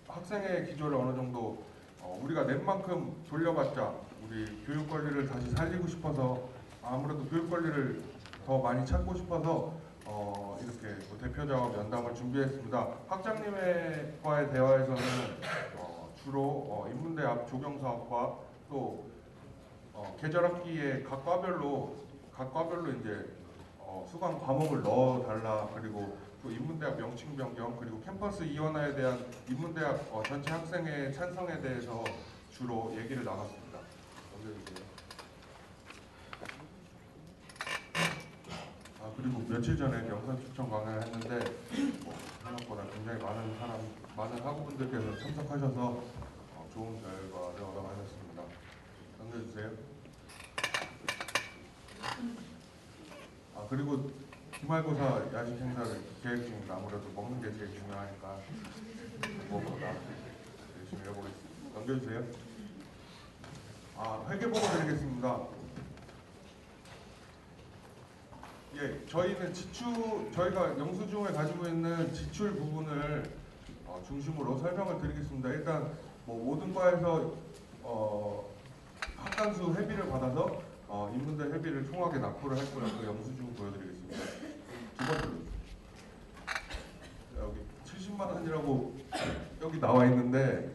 학생의 기조를 어느 정도 우리가 낸 만큼 돌려받자 우리 교육 권리를 다시 살리고 싶어서 아무래도 교육 권리를 더 많이 찾고 싶어서 이렇게 대표자와 면담을 준비했습니다. 학장님과의 대화에서는 주로 인문대 앞 조경사업과 또 계절 학기에 각 과별로 이제 수강 과목을 넣어달라, 그리고 또 인문대학 명칭 변경, 그리고 캠퍼스 이원화에 대한 인문대학 전체 학생의 찬성에 대해서 주로 얘기를 나눴습니다. 넘겨주세요. 그리고 며칠 전에 영상 추천 강연을 했는데 생각보다 굉장히 많은 학우분들께서 참석하셔서 좋은 결과를 얻어가셨습니다. 넘겨주세요. 그리고 기말고사 야식 행사를 계획 중입니다. 아무래도 먹는 게 제일 중요하니까 무엇보다 열심히 해보겠습니다. 넘겨주세요. 회계보고 드리겠습니다. 예, 저희는 저희가 영수증을 가지고 있는 지출 부분을 중심으로 설명을 드리겠습니다. 일단 모든 과에서 학간수 회비를 받아서 인문대 회비를 총하게 납부를 했고요. 그 영수증 보여드리겠습니다. 두 번째로 여기 70만 원이라고 여기 나와 있는데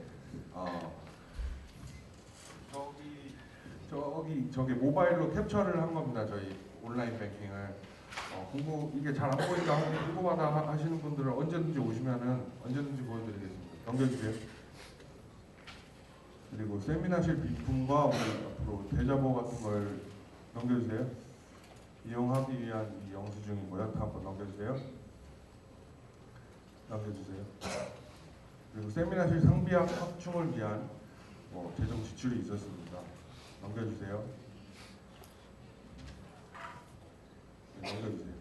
저기 모바일로 캡처를 한 겁니다. 저희 온라인 뱅킹을 이게 잘 안 보인다 하고 궁금하다 하시는 분들은 언제든지 오시면은 언제든지 보여드리겠습니다. 넘겨주세요. 그리고 세미나실 비품과 우리 앞으로 대자보 같은 걸 넘겨주세요. 이용하기 위한 이 영수증이고요. 한번 넘겨주세요. 넘겨주세요. 그리고 세미나실 상비약 확충을 위한 재정 지출이 있었습니다. 넘겨주세요. 네, 넘겨주세요.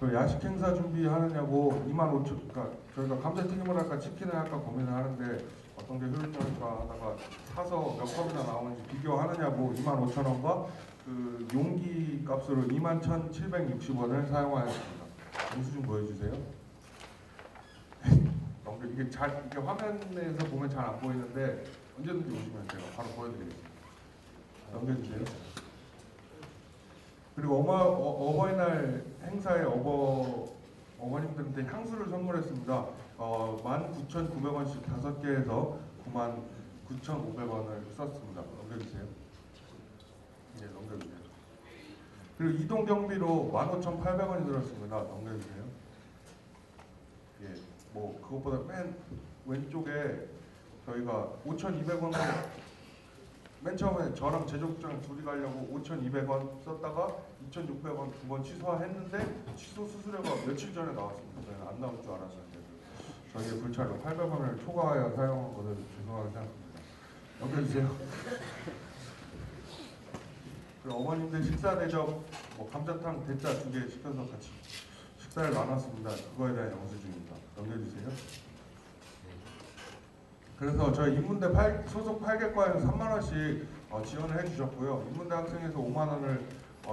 그 야식 행사 준비하느냐고 25,000원, 그러니까 저희가 감자튀김을 할까 치킨을 할까 고민을 하는데 어떤 게 효율적일까 하다가 사서 몇 컵이나 나오는지 비교하느냐고 25,000원과 그 용기 값으로 21,760원을 사용하였습니다. 영수증 보여주세요. 이게 화면에서 보면 잘 안 보이는데 언제든지 오시면 제가 바로 보여드리겠습니다. 넘겨주세요. 그리고 어버이날 행사에 어머님들한테 향수를 선물했습니다. 19,900원씩 5개에서 99,500원을 썼습니다. 넘겨주세요. 네, 넘겨주세요. 그리고 이동 경비로 15,800원이 들었습니다. 넘겨주세요. 예, 그것보다 맨 왼쪽에 저희가 5,200원을 맨 처음에 저랑 제조국장 둘이 가려고 5,200원 썼다가 2,600원 두 번 취소했는데 취소 수수료가 며칠 전에 나왔습니다. 저희는 안 나올 줄 알았는데 저희의 불찰로 800원을 초과하여 사용한 것을 죄송하게 생각합니다. 넘겨주세요. 그리고 어머님들 식사 대접 감자탕 대짜 2개 시켜서 같이 식사를 나눴습니다. 그거에 대한 영수증입니다. 넘겨주세요. 그래서 저희 인문대 소속 8개과에서 3만 원씩 지원을 해주셨고요. 인문대 학생에서 5만 원을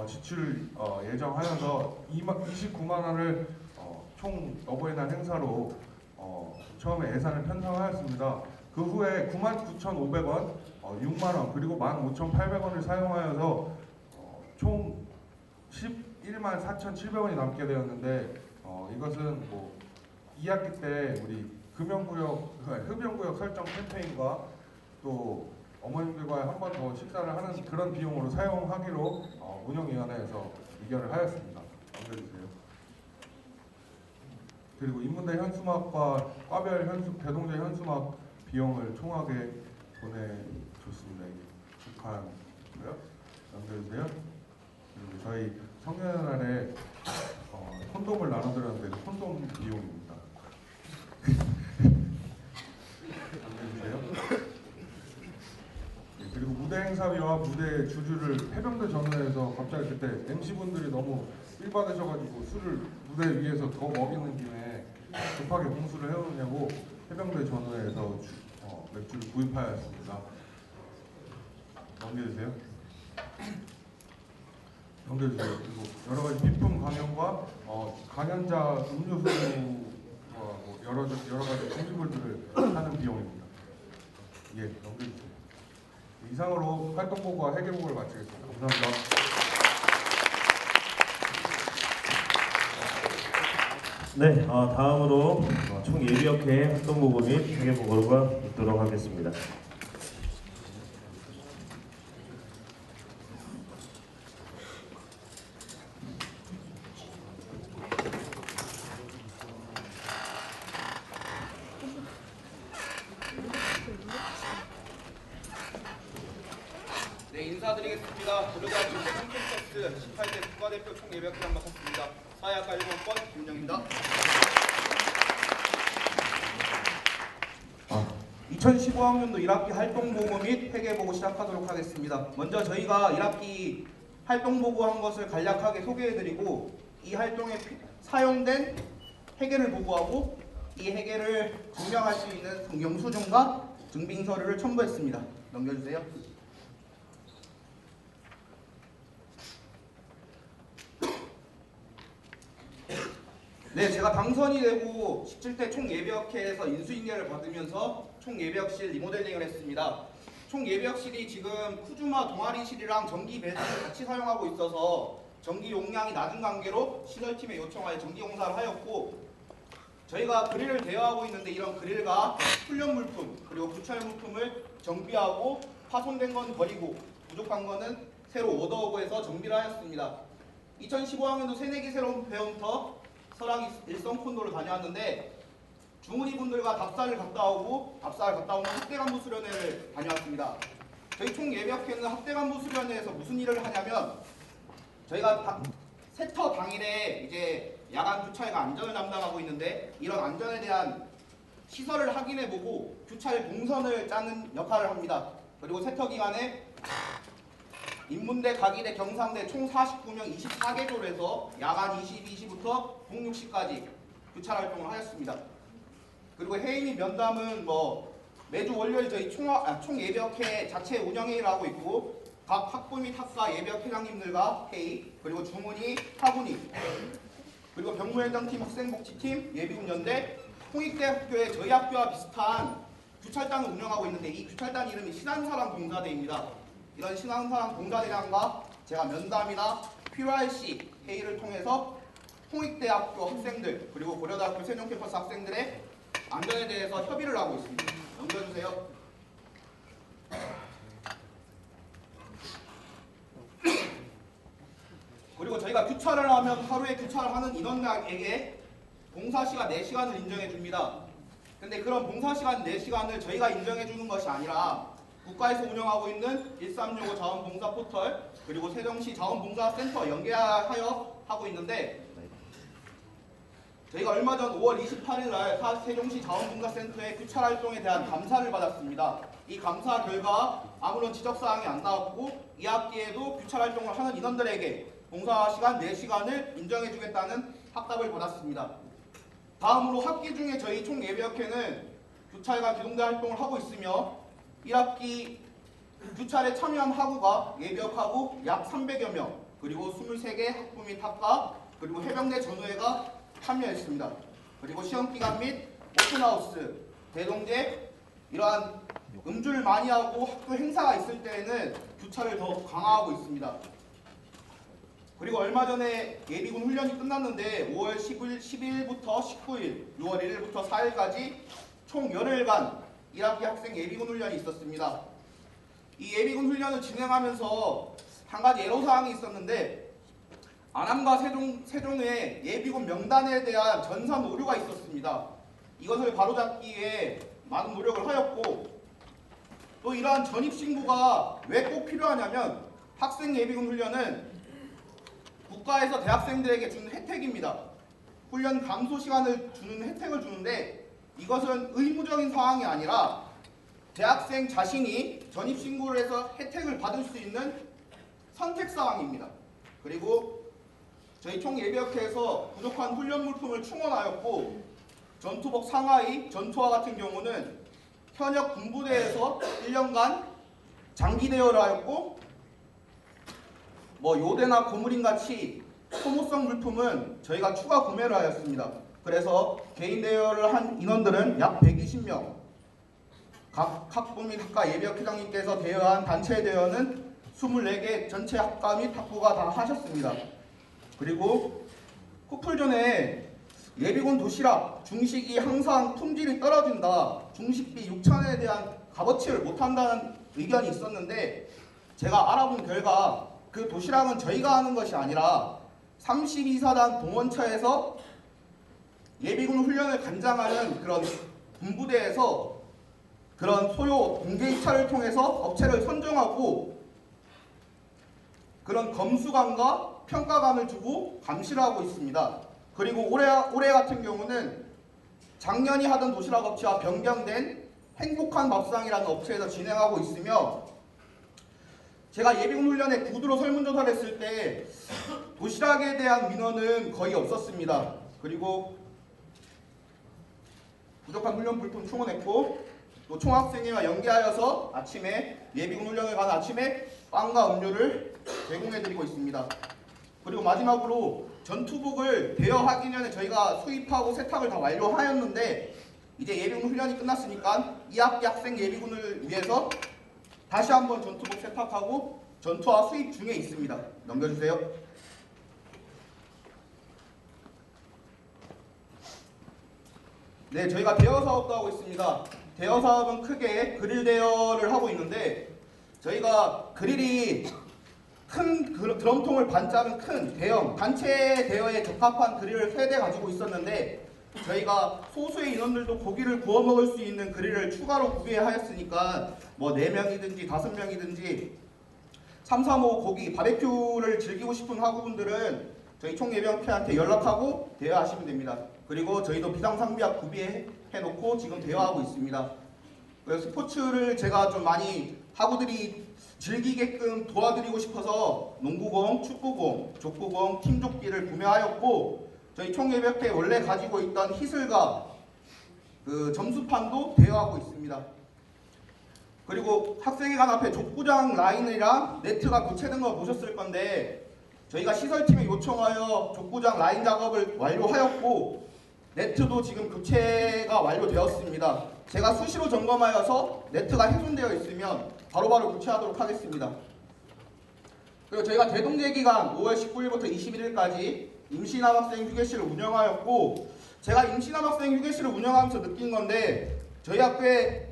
지출 예정하여서 29만 원을 총 어버이날 행사로 처음에 예산을 편성하였습니다. 그 후에 99,500원, 6만 원, 그리고 15,800원을 사용하여서 총 11만 4,700원이 남게 되었는데 이것은 2학기 때 우리 흡연구역 설정 캠페인과 또 어머님들과 한 번 더 식사를 하는 그런 비용으로 사용하기로 운영위원회에서 의결을 하였습니다. 넘겨주세요. 그리고 인문대 현수막과 과별 대동제 현수막 비용을 총하게 보내줬습니다. 이게 북한고요. 넘겨주세요. 그리고 저희 성년날에 콘돔을 나눠드렸는데 콘돔 비용입니다. 넘겨주세요. 네, 그리고 무대 그때 주주를 해병대 전후에서 갑자기 그때 MC분들이 너무 삘 받으셔가지고 술을 무대 위에서 더 먹이는 김에 급하게 공수를 해오느냐고 해병대 전후에서 맥주를 구입하였습니다. 넘겨주세요. 넘겨주세요. 그리고 여러 가지 비품 강연과 강연자 음료수와 뭐 여러 가지 준비물들을 하는 비용입니다. 예, 넘겨주세요. 이상으로 활동보고와 회계보고를 마치겠습니다. 감사합니다. 네, 다음으로 총 예비역회 활동보고 및 회계보고가 있도록 하겠습니다. 네, 인사드리겠습니다. 고려대학교 홈플러스 18대 국가대표 총예비역회장 맡았습니다. 사회학과 1번권 김윤영입니다. 2015학년도 1학기 활동보고 및 회계보고 시작하도록 하겠습니다. 먼저 저희가 1학기 활동보고한 것을 간략하게 소개해드리고 이 활동에 사용된 회계를 보고하고 이 회계를 증명할 수 있는 영수증과 증빙서류를 첨부했습니다. 넘겨주세요. 네, 제가 당선이 되고 17대 총예비역회에서 인수인계를 받으면서 총예비역실 리모델링을 했습니다. 총예비역실이 지금 쿠즈마 동아리실이랑 전기 배수를 같이 사용하고 있어서 전기 용량이 낮은 관계로 시설팀에 요청하여 전기 공사를 하였고, 저희가 그릴을 대여하고 있는데 이런 그릴과 훈련 물품 그리고 구철 물품을 정비하고 파손된 건 버리고 부족한 거는 새로 오더오고 해서 정비를 하였습니다. 2015학년도 새내기 새로운 배움터 설악 일성 콘도를 다녀왔는데 중훈이 분들과 답사를 갔다 오고 답사를 갔다 오면 학대간부 수련회를 다녀왔습니다. 저희 총예비역회는 학대간부 수련회에서 무슨 일을 하냐면 저희가 세터 당일에 이제 야간 교차회가 안전을 담당하고 있는데 이런 안전에 대한 시설을 확인해보고 교차회 동선을 짜는 역할을 합니다. 그리고 세터 기간에 인문대, 가기대, 경상대 총 49명 24개조를 해서 야간 22시부터 북 6시까지 교찰 활동을 하였습니다. 그리고 회의 및 면담은 매주 월요일 저희 총예비역회 자체 운영회의를 하고 있고 각 학부 및 학과 예비역회장님들과 회의, 그리고 주문위, 하군위, 그리고 병무현장팀, 학생복지팀, 예비군연대, 홍익대학교에 저희 학교와 비슷한 규찰단을 운영하고 있는데 이 규찰단 이름이 신한사랑 봉사대입니다. 이런 신한사랑 봉사대장과 제가 면담이나 필요할 시 회의를 통해서 홍익대학교 학생들 그리고 고려대학교 세종캠퍼스 학생들의 안전에 대해서 협의를 하고 있습니다. 넘겨주세요. 그리고 저희가 규찰을 하면 하루에 규찰을 하는 인원에게 봉사시간 4시간을 인정해 줍니다. 근데 그런 봉사시간 4시간을 저희가 인정해 주는 것이 아니라 국가에서 운영하고 있는 1365 자원봉사 포털 그리고 세종시 자원봉사센터 연계하여 하고 있는데 저희가 얼마 전 5월 28일 날 세종시 자원봉사센터의 규찰 활동에 대한 감사를 받았습니다. 이 감사 결과 아무런 지적사항이 안 나왔고 이 학기에도 규찰 활동을 하는 인원들에게 봉사시간 4시간을 인정해주겠다는 확답을 받았습니다. 다음으로 학기 중에 저희 총예비역회는 규찰과 기동대 활동을 하고 있으며 1학기 규찰에 참여한 학우가 예비역하고 약 300여 명 그리고 23개 학부 및 학과 그리고 해병대 전우회가 참여했습니다. 그리고 시험기간 및 오픈하우스, 대동제 이러한 음주를 많이 하고 학교 행사가 있을 때에는 규찰을 더 강화하고 있습니다. 그리고 얼마 전에 예비군 훈련이 끝났는데 5월 10일부터 19일, 6월 1일부터 4일까지 총 열흘간 1학기 학생 예비군 훈련이 있었습니다. 이 예비군 훈련을 진행하면서 한 가지 애로사항이 있었는데 안암과 세종의 예비군 명단에 대한 전산 오류가 있었습니다. 이것을 바로잡기 위해 많은 노력을 하였고 또 이러한 전입신고가 왜 꼭 필요하냐면 학생 예비군 훈련은 국가에서 대학생들에게 주는 혜택입니다. 훈련 감소 시간을 주는 혜택을 주는데 이것은 의무적인 사항이 아니라 대학생 자신이 전입신고를 해서 혜택을 받을 수 있는 선택사항입니다. 그리고 저희 총예비역회에서 부족한 훈련 물품을 충원하였고 전투복 상하이, 전투화 같은 경우는 현역 군부대에서 1년간 장기 대여를 하였고 요대나 고무링 같이 소모성 물품은 저희가 추가 구매를 하였습니다. 그래서 개인 대여를 한 인원들은 약 120명, 각 학부 및 학과 예비역회장님께서 대여한 단체 대여는 24개 전체 학과 및 학부가 다 하셨습니다. 그리고 쿠플 전에 예비군 도시락, 중식이 항상 품질이 떨어진다, 중식비 6,000원에 대한 값어치를 못한다는 의견이 있었는데 제가 알아본 결과 그 도시락은 저희가 하는 것이 아니라 32사단 동원처에서 예비군 훈련을 관장하는 그런 군부대에서 그런 소요 공개 입찰을 통해서 업체를 선정하고 그런 검수관과 평가관을 두고 감시를 하고 있습니다. 그리고 올해 같은 경우는 작년이 하던 도시락 업체와 변경된 행복한 밥상이라는 업체에서 진행하고 있으며 제가 예비군 훈련에 구두로 설문조사를 했을 때 도시락에 대한 민원은 거의 없었습니다. 그리고 부족한 훈련 물품 충원했고 또 총학생회와 연계하여서 아침에 예비군 훈련을 가는 아침에 빵과 음료를 제공해드리고 있습니다. 그리고 마지막으로 전투복을 대여하기 전에 저희가 수입하고 세탁을 다 완료하였는데 이제 예비군 훈련이 끝났으니까 2학기 학생 예비군을 위해서 다시 한번 전투복 세탁하고 전투화 수입 중에 있습니다. 넘겨주세요. 네, 저희가 대여 사업도 하고 있습니다. 대여 사업은 크게 그릴 대여를 하고 있는데 저희가 그릴이 큰 드럼통을 반짜는 큰 대형 단체 대여에 적합한 그릴을 3대 가지고 있었는데 저희가 소수의 인원들도 고기를 구워 먹을 수 있는 그릴을 추가로 구비하였으니까 4명이든지 5명이든지 3, 3, 5 고기 바베큐를 즐기고 싶은 학우분들은 저희 총예비역회한테 연락하고 대여하시면 됩니다. 그리고 저희도 비상상비약 구비해놓고 지금 대여하고 있습니다. 그래서 스포츠를 제가 좀 많이 학우들이 즐기게끔 도와드리고 싶어서 농구공, 축구공, 족구공, 팀조끼를 구매하였고 저희 총예비역회 원래 가지고 있던 희슬과 그 점수판도 대여하고 있습니다. 그리고 학생회관 앞에 족구장 라인이랑 네트가 교체된 거 보셨을 건데 저희가 시설팀에 요청하여 족구장 라인 작업을 완료하였고 네트도 지금 교체가 완료되었습니다. 제가 수시로 점검하여서 네트가 훼손되어 있으면 바로바로 교체하도록 하겠습니다. 그리고 저희가 대동제 기간 5월 19일부터 21일까지 임시남학생 휴게실을 운영하였고 제가 임시남학생 휴게실을 운영하면서 느낀 건데 저희 학교에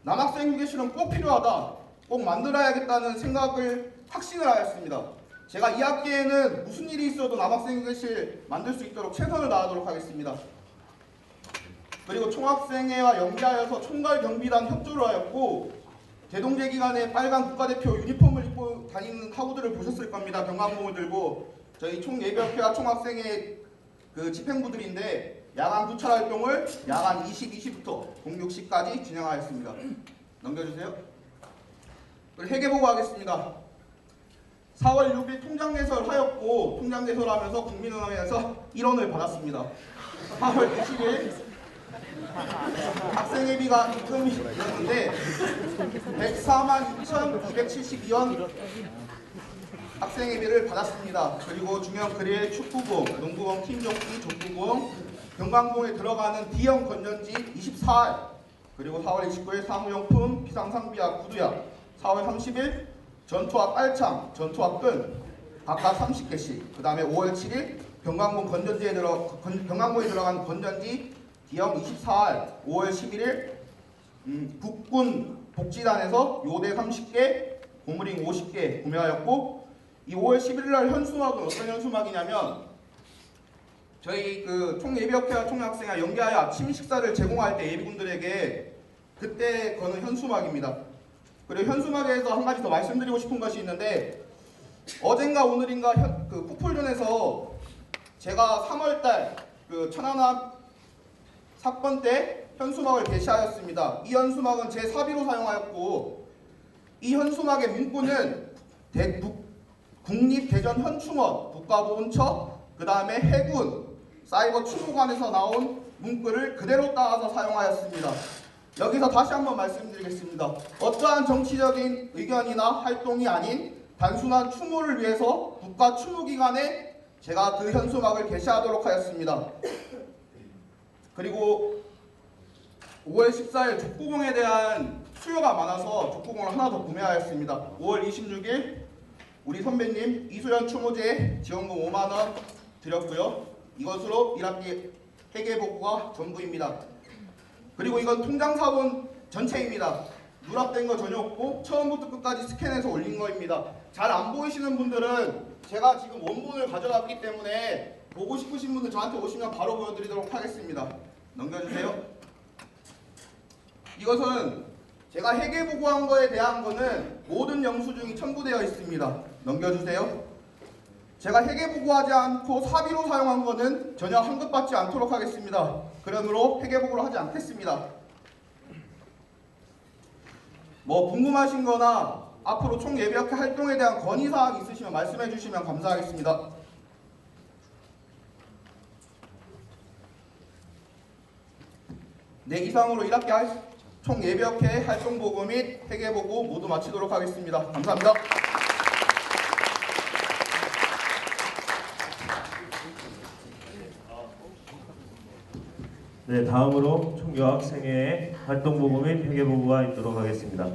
남학생 휴게실은 꼭 필요하다, 꼭 만들어야겠다는 생각을 확신을 하였습니다. 제가 2학기에는 무슨 일이 있어도 남학생 휴게실 만들 수 있도록 최선을 다하도록 하겠습니다. 그리고 총학생회와 연계하여서 총괄경비단 협조를 하였고 대동제 기간에 빨간 국가대표 유니폼을 입고 다니는 학우들을 보셨을 겁니다. 경광봉을 들고 저희 총예비역회와 총학생회 그 집행부들인데 야간 구찰 활동을 야간 22시부터 06시까지 진행하였습니다. 넘겨주세요. 그리고 회계보고 하겠습니다. 4월 6일 통장 개설하였고 통장 개설하면서 국민은행에서 1원을 받았습니다. 4월 20일 학생회비가 입금이 되었는데 104만 6,272원 학생회비를 받았습니다. 그리고 중형 그릴, 축구공, 농구공, 팀조끼, 족구공, 경광공에 들어가는 D형 건전지 24알, 그리고 4월 29일 사무용품, 비상상비약, 구두약, 4월 30일 전투화 빨창, 전투화 끈 각각 30개씩, 그 다음에 5월 7일 경광공 건전지에 경광공에 들어간 건전지 D형 24알, 5월 11일 국군 복지단에서 요대 30개, 고무링 50개 구매하였고 이 5월 11일날 현수막은 어떤 현수막이냐면 저희 그 총예비역회와 총학생회와 연계하여 아침 식사를 제공할 때 예비군들에게 그때 거는 현수막입니다. 그리고 현수막에서 한 가지 더 말씀드리고 싶은 것이 있는데 어젠가 오늘인가 그 쿠플존에서 제가 3월달 그 천안함 사건 때 현수막을 게시하였습니다. 이 현수막은 제 사비로 사용하였고 이 현수막의 문구는 국립대전 현충원, 국가보훈처, 그 다음에 해군, 사이버 추모관에서 나온 문구를 그대로 따와서 사용하였습니다. 여기서 다시 한번 말씀드리겠습니다. 어떠한 정치적인 의견이나 활동이 아닌 단순한 추모를 위해서 국가추모기간에 제가 그 현수막을 게시하도록 하였습니다. 그리고 5월 14일 족구공에 대한 수요가 많아서 족구공을 하나 더 구매하였습니다. 5월 26일 우리 선배님 이수연 추모제 지원금 5만원 드렸고요. 이것으로 1학기 회계보고가 전부입니다. 그리고 이건 통장사본 전체입니다. 누락된 거 전혀 없고 처음부터 끝까지 스캔해서 올린 거입니다. 잘 안 보이시는 분들은 제가 지금 원본을 가져갔기 때문에 보고 싶으신 분들 저한테 오시면 바로 보여드리도록 하겠습니다. 넘겨주세요. 이것은 제가 회계보고한 거에 대한 거는 모든 영수증이 첨부되어 있습니다. 넘겨주세요. 제가 회계보고하지 않고 사비로 사용한 거는 전혀 환급받지 않도록 하겠습니다. 그러므로 회계보고를 하지 않겠습니다. 뭐 궁금하신 거나 앞으로 총예비학회 활동에 대한 건의사항 있으시면 말씀해 주시면 감사하겠습니다. 네, 이상으로 1학기 총예비학회 활동보고 및 회계보고 모두 마치도록 하겠습니다. 감사합니다. 네, 다음으로 총여학생회 활동보고 및 회계보고가 있도록 하겠습니다.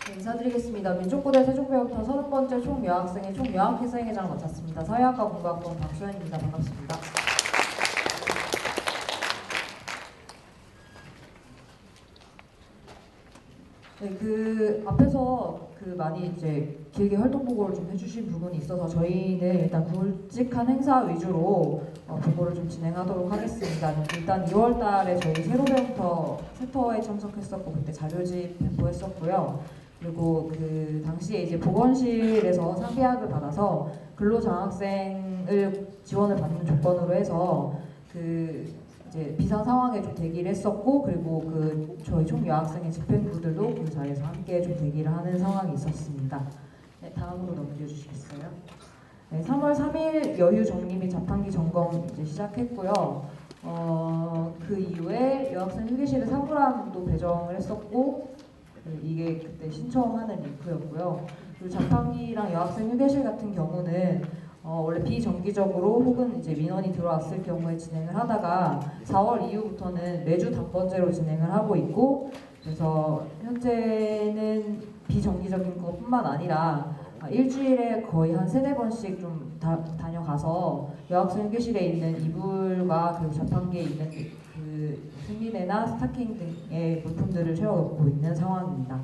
네, 인사드리겠습니다. 민족고대 세종대부터 30번째 총여학생회 총여학회생회장을 맡았습니다. 사회학과 공부학번 박수현입니다. 반갑습니다. 네, 그 앞에서 많이 이제 길게 활동 보고를 좀 해주신 부분이 있어서 저희는 일단 굵직한 행사 위주로 보고를 좀 진행하도록 하겠습니다. 일단 2월달에 저희 세로배부터 세터에 참석했었고 그때 자료집 배포했었고요. 그리고 그 당시에 이제 보건실에서 상비학을 받아서 근로장학생을 지원을 받는 조건으로 해서 이제 비상 상황에 좀 대기를 했었고, 그리고 저희 총여학생의 집행부들도 그 자리에서 함께 좀 대기를 하는 상황이 있었습니다. 네, 다음으로 넘겨주시겠어요? 네, 3월 3일 여휴 정리 및 자판기 점검 이제 시작했고요. 그 이후에 여학생 휴게실에 사물함도 배정을 했었고, 이게 그때 신청하는 링크였고요. 그리고 자판기랑 여학생 휴게실 같은 경우는 원래 비정기적으로 혹은 이제 민원이 들어왔을 경우에 진행을 하다가 4월 이후부터는 매주 단번제로 진행을 하고 있고, 그래서 현재는 비정기적인 것뿐만 아니라 일주일에 거의 한 3-4번씩 좀 다녀가서 여학생 휴게실에 있는 이불과 그리고 자판기에 있는 그 생리대나 스타킹 등의 물품들을 채워놓고 있는 상황입니다.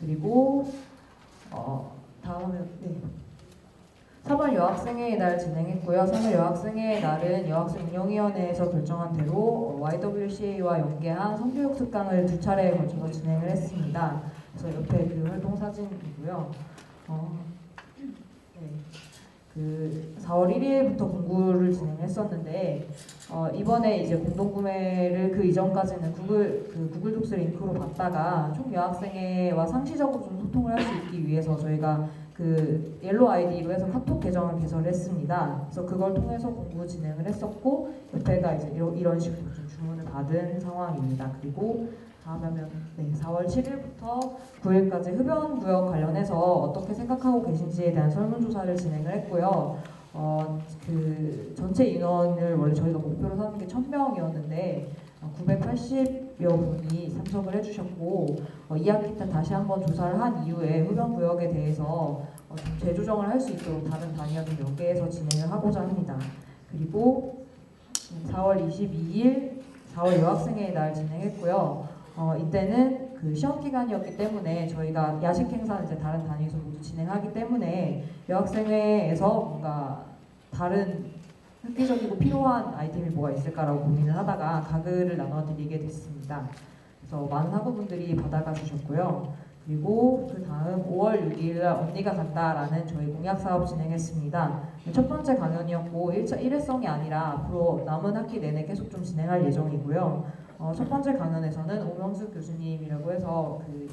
그리고 다음은 3월 여학생회의 날 진행했고요. 3월 여학생회의 날은 여학생 운영위원회에서 결정한 대로 YWCA와 연계한 성교육 특강을 2차례에 걸쳐서 진행을 했습니다. 그래서 옆에 그 활동 사진이고요. 그 4월 1일부터 공구를 진행했었는데 이번에 이제 공동구매를 그 이전까지는 구글 독스 링크로 받다가 총 여학생회와 상시적으로 좀 소통을 할 수 있기 위해서 저희가 그 옐로우 아이디로 해서 카톡 계정을 개설을 했습니다. 그래서 그걸 통해서 공부 진행을 했었고, 옆에가 이제 이런 식으로 좀 주문을 받은 상황입니다. 그리고 다음하면 4월 7일부터 9일까지 흡연구역 관련해서 어떻게 생각하고 계신지에 대한 설문조사를 진행을 했고요. 그 전체 인원을 원래 저희가 목표로 삼은 게 1000명이었는데 980여 분이 참석을 해주셨고 2학기 때 다시 한번 조사를 한 이후에 흡연구역에 대해서 좀 재조정을 할 수 있도록 다른 단위와 좀 연계해서 진행을 하고자 합니다. 그리고 4월 22일 4월 여학생회의 날 진행했고요. 이때는 그 시험 기간이었기 때문에 저희가 야식 행사는 이제 다른 단위에서 모두 진행하기 때문에 여학생회에서 뭔가 다른 획기적이고 필요한 아이템이 뭐가 있을까라고 고민을 하다가 가글을 나눠드리게 됐습니다. 그래서 많은 학우분들이 받아가 주셨고요. 그리고 그 다음 5월 6일 날 언니가 간다라는 저희 공약 사업 진행했습니다. 첫 번째 강연이었고 1회성이 아니라 앞으로 남은 학기 내내 계속 좀 진행할 예정이고요. 첫 번째 강연에서는 오명숙 교수님이라고 해서 그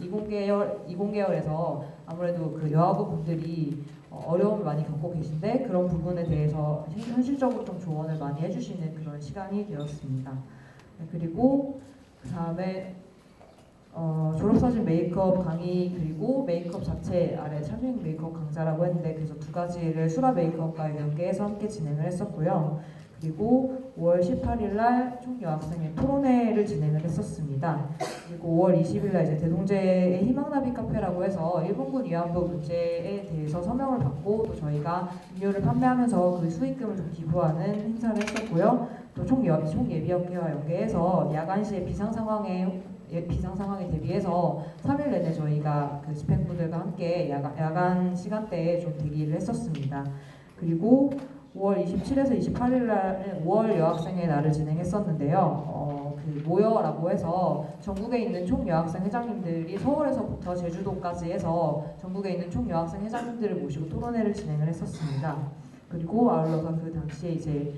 이공계열에서 아무래도 그 여하고 분들이 어려움을 많이 겪고 계신데 그런 부분에 대해서 현실적으로 좀 조언을 많이 해주시는 그런 시간이 되었습니다. 네, 그리고 그 다음에 졸업사진 메이크업 강의 그리고 메이크업 자체 아래 참여형 메이크업 강좌라고 했는데 그래서 두 가지를 수라 메이크업과 연계해서 함께 진행을 했었고요. 그리고 5월 18일 날 총여학생회 토론회를 진행을 했었습니다. 그리고 5월 20일 날 이제 대동제의 희망나비 카페라고 해서 일본군 위안부 문제에 대해서 서명을 받고 또 저희가 음료를 판매하면서 그 수익금을 좀 기부하는 행사를 했었고요. 또 총예비역회와 연계해서 야간 시에 비상 상황에 대비해서 3일 내내 저희가 그 집행부들과 함께 야간 시간대에 좀 대기를 했었습니다. 그리고 5월 27일에서 28일 날 5월 여학생의 날을 진행했었는데요. 그 모여라고 해서 전국에 있는 총여학생 회장님들이 서울에서부터 제주도까지 해서 전국에 있는 총여학생 회장님들을 모시고 토론회를 진행을 했었습니다. 그리고 아울러서 그 당시에 이제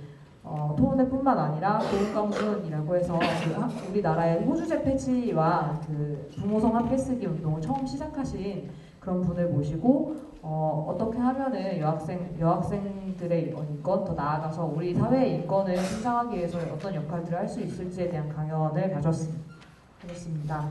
토론회뿐만 아니라 고운강순이라고 해서 그 우리나라의 호주제 폐지와 그 부모성 함께 쓰기 운동을 처음 시작하신 그런 분을 모시고 어떻게 하면은 여학생들의 인권 더 나아가서 우리 사회의 인권을 신장하기 위해서 어떤 역할들을 할 수 있을지에 대한 강연을 가졌습니다.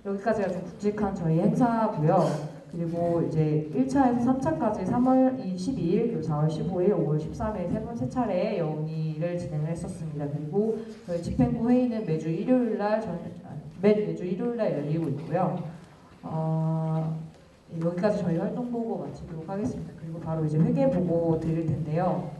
여기까지가 좀 굵직한 저희 행사고요. 그리고 이제 1차에서 3차까지 3월 22일, 그리고 4월 15일, 5월 13일 세 차례 여운이를 진행을 했었습니다. 그리고 저희 집행부 회의는 매주 일요일 날 열리고 있고요. 여기까지 저희 활동 보고 마치도록 하겠습니다. 그리고 바로 이제 회계 보고 드릴 텐데요.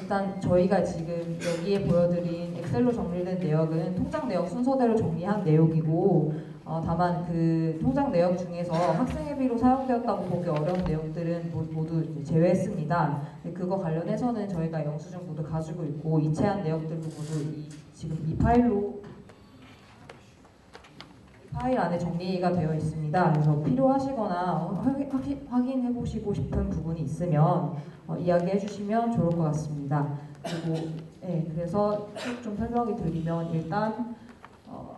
일단 저희가 지금 여기에 보여드린 엑셀로 정리된 내역은 통장 내역 순서대로 정리한 내용이고 다만 그 통장 내역 중에서 학생회비로 사용되었다고 보기 어려운 내용들은 모두 이제 제외했습니다. 그거 관련해서는 저희가 영수증 모두 가지고 있고 이체한 내역들도 모두 지금 이 파일 안에 정리가 되어 있습니다. 그래서 필요하시거나 확인해 보시고 싶은 부분이 있으면 이야기해 주시면 좋을 것 같습니다. 그리고 그래서 좀 설명이 드리면 일단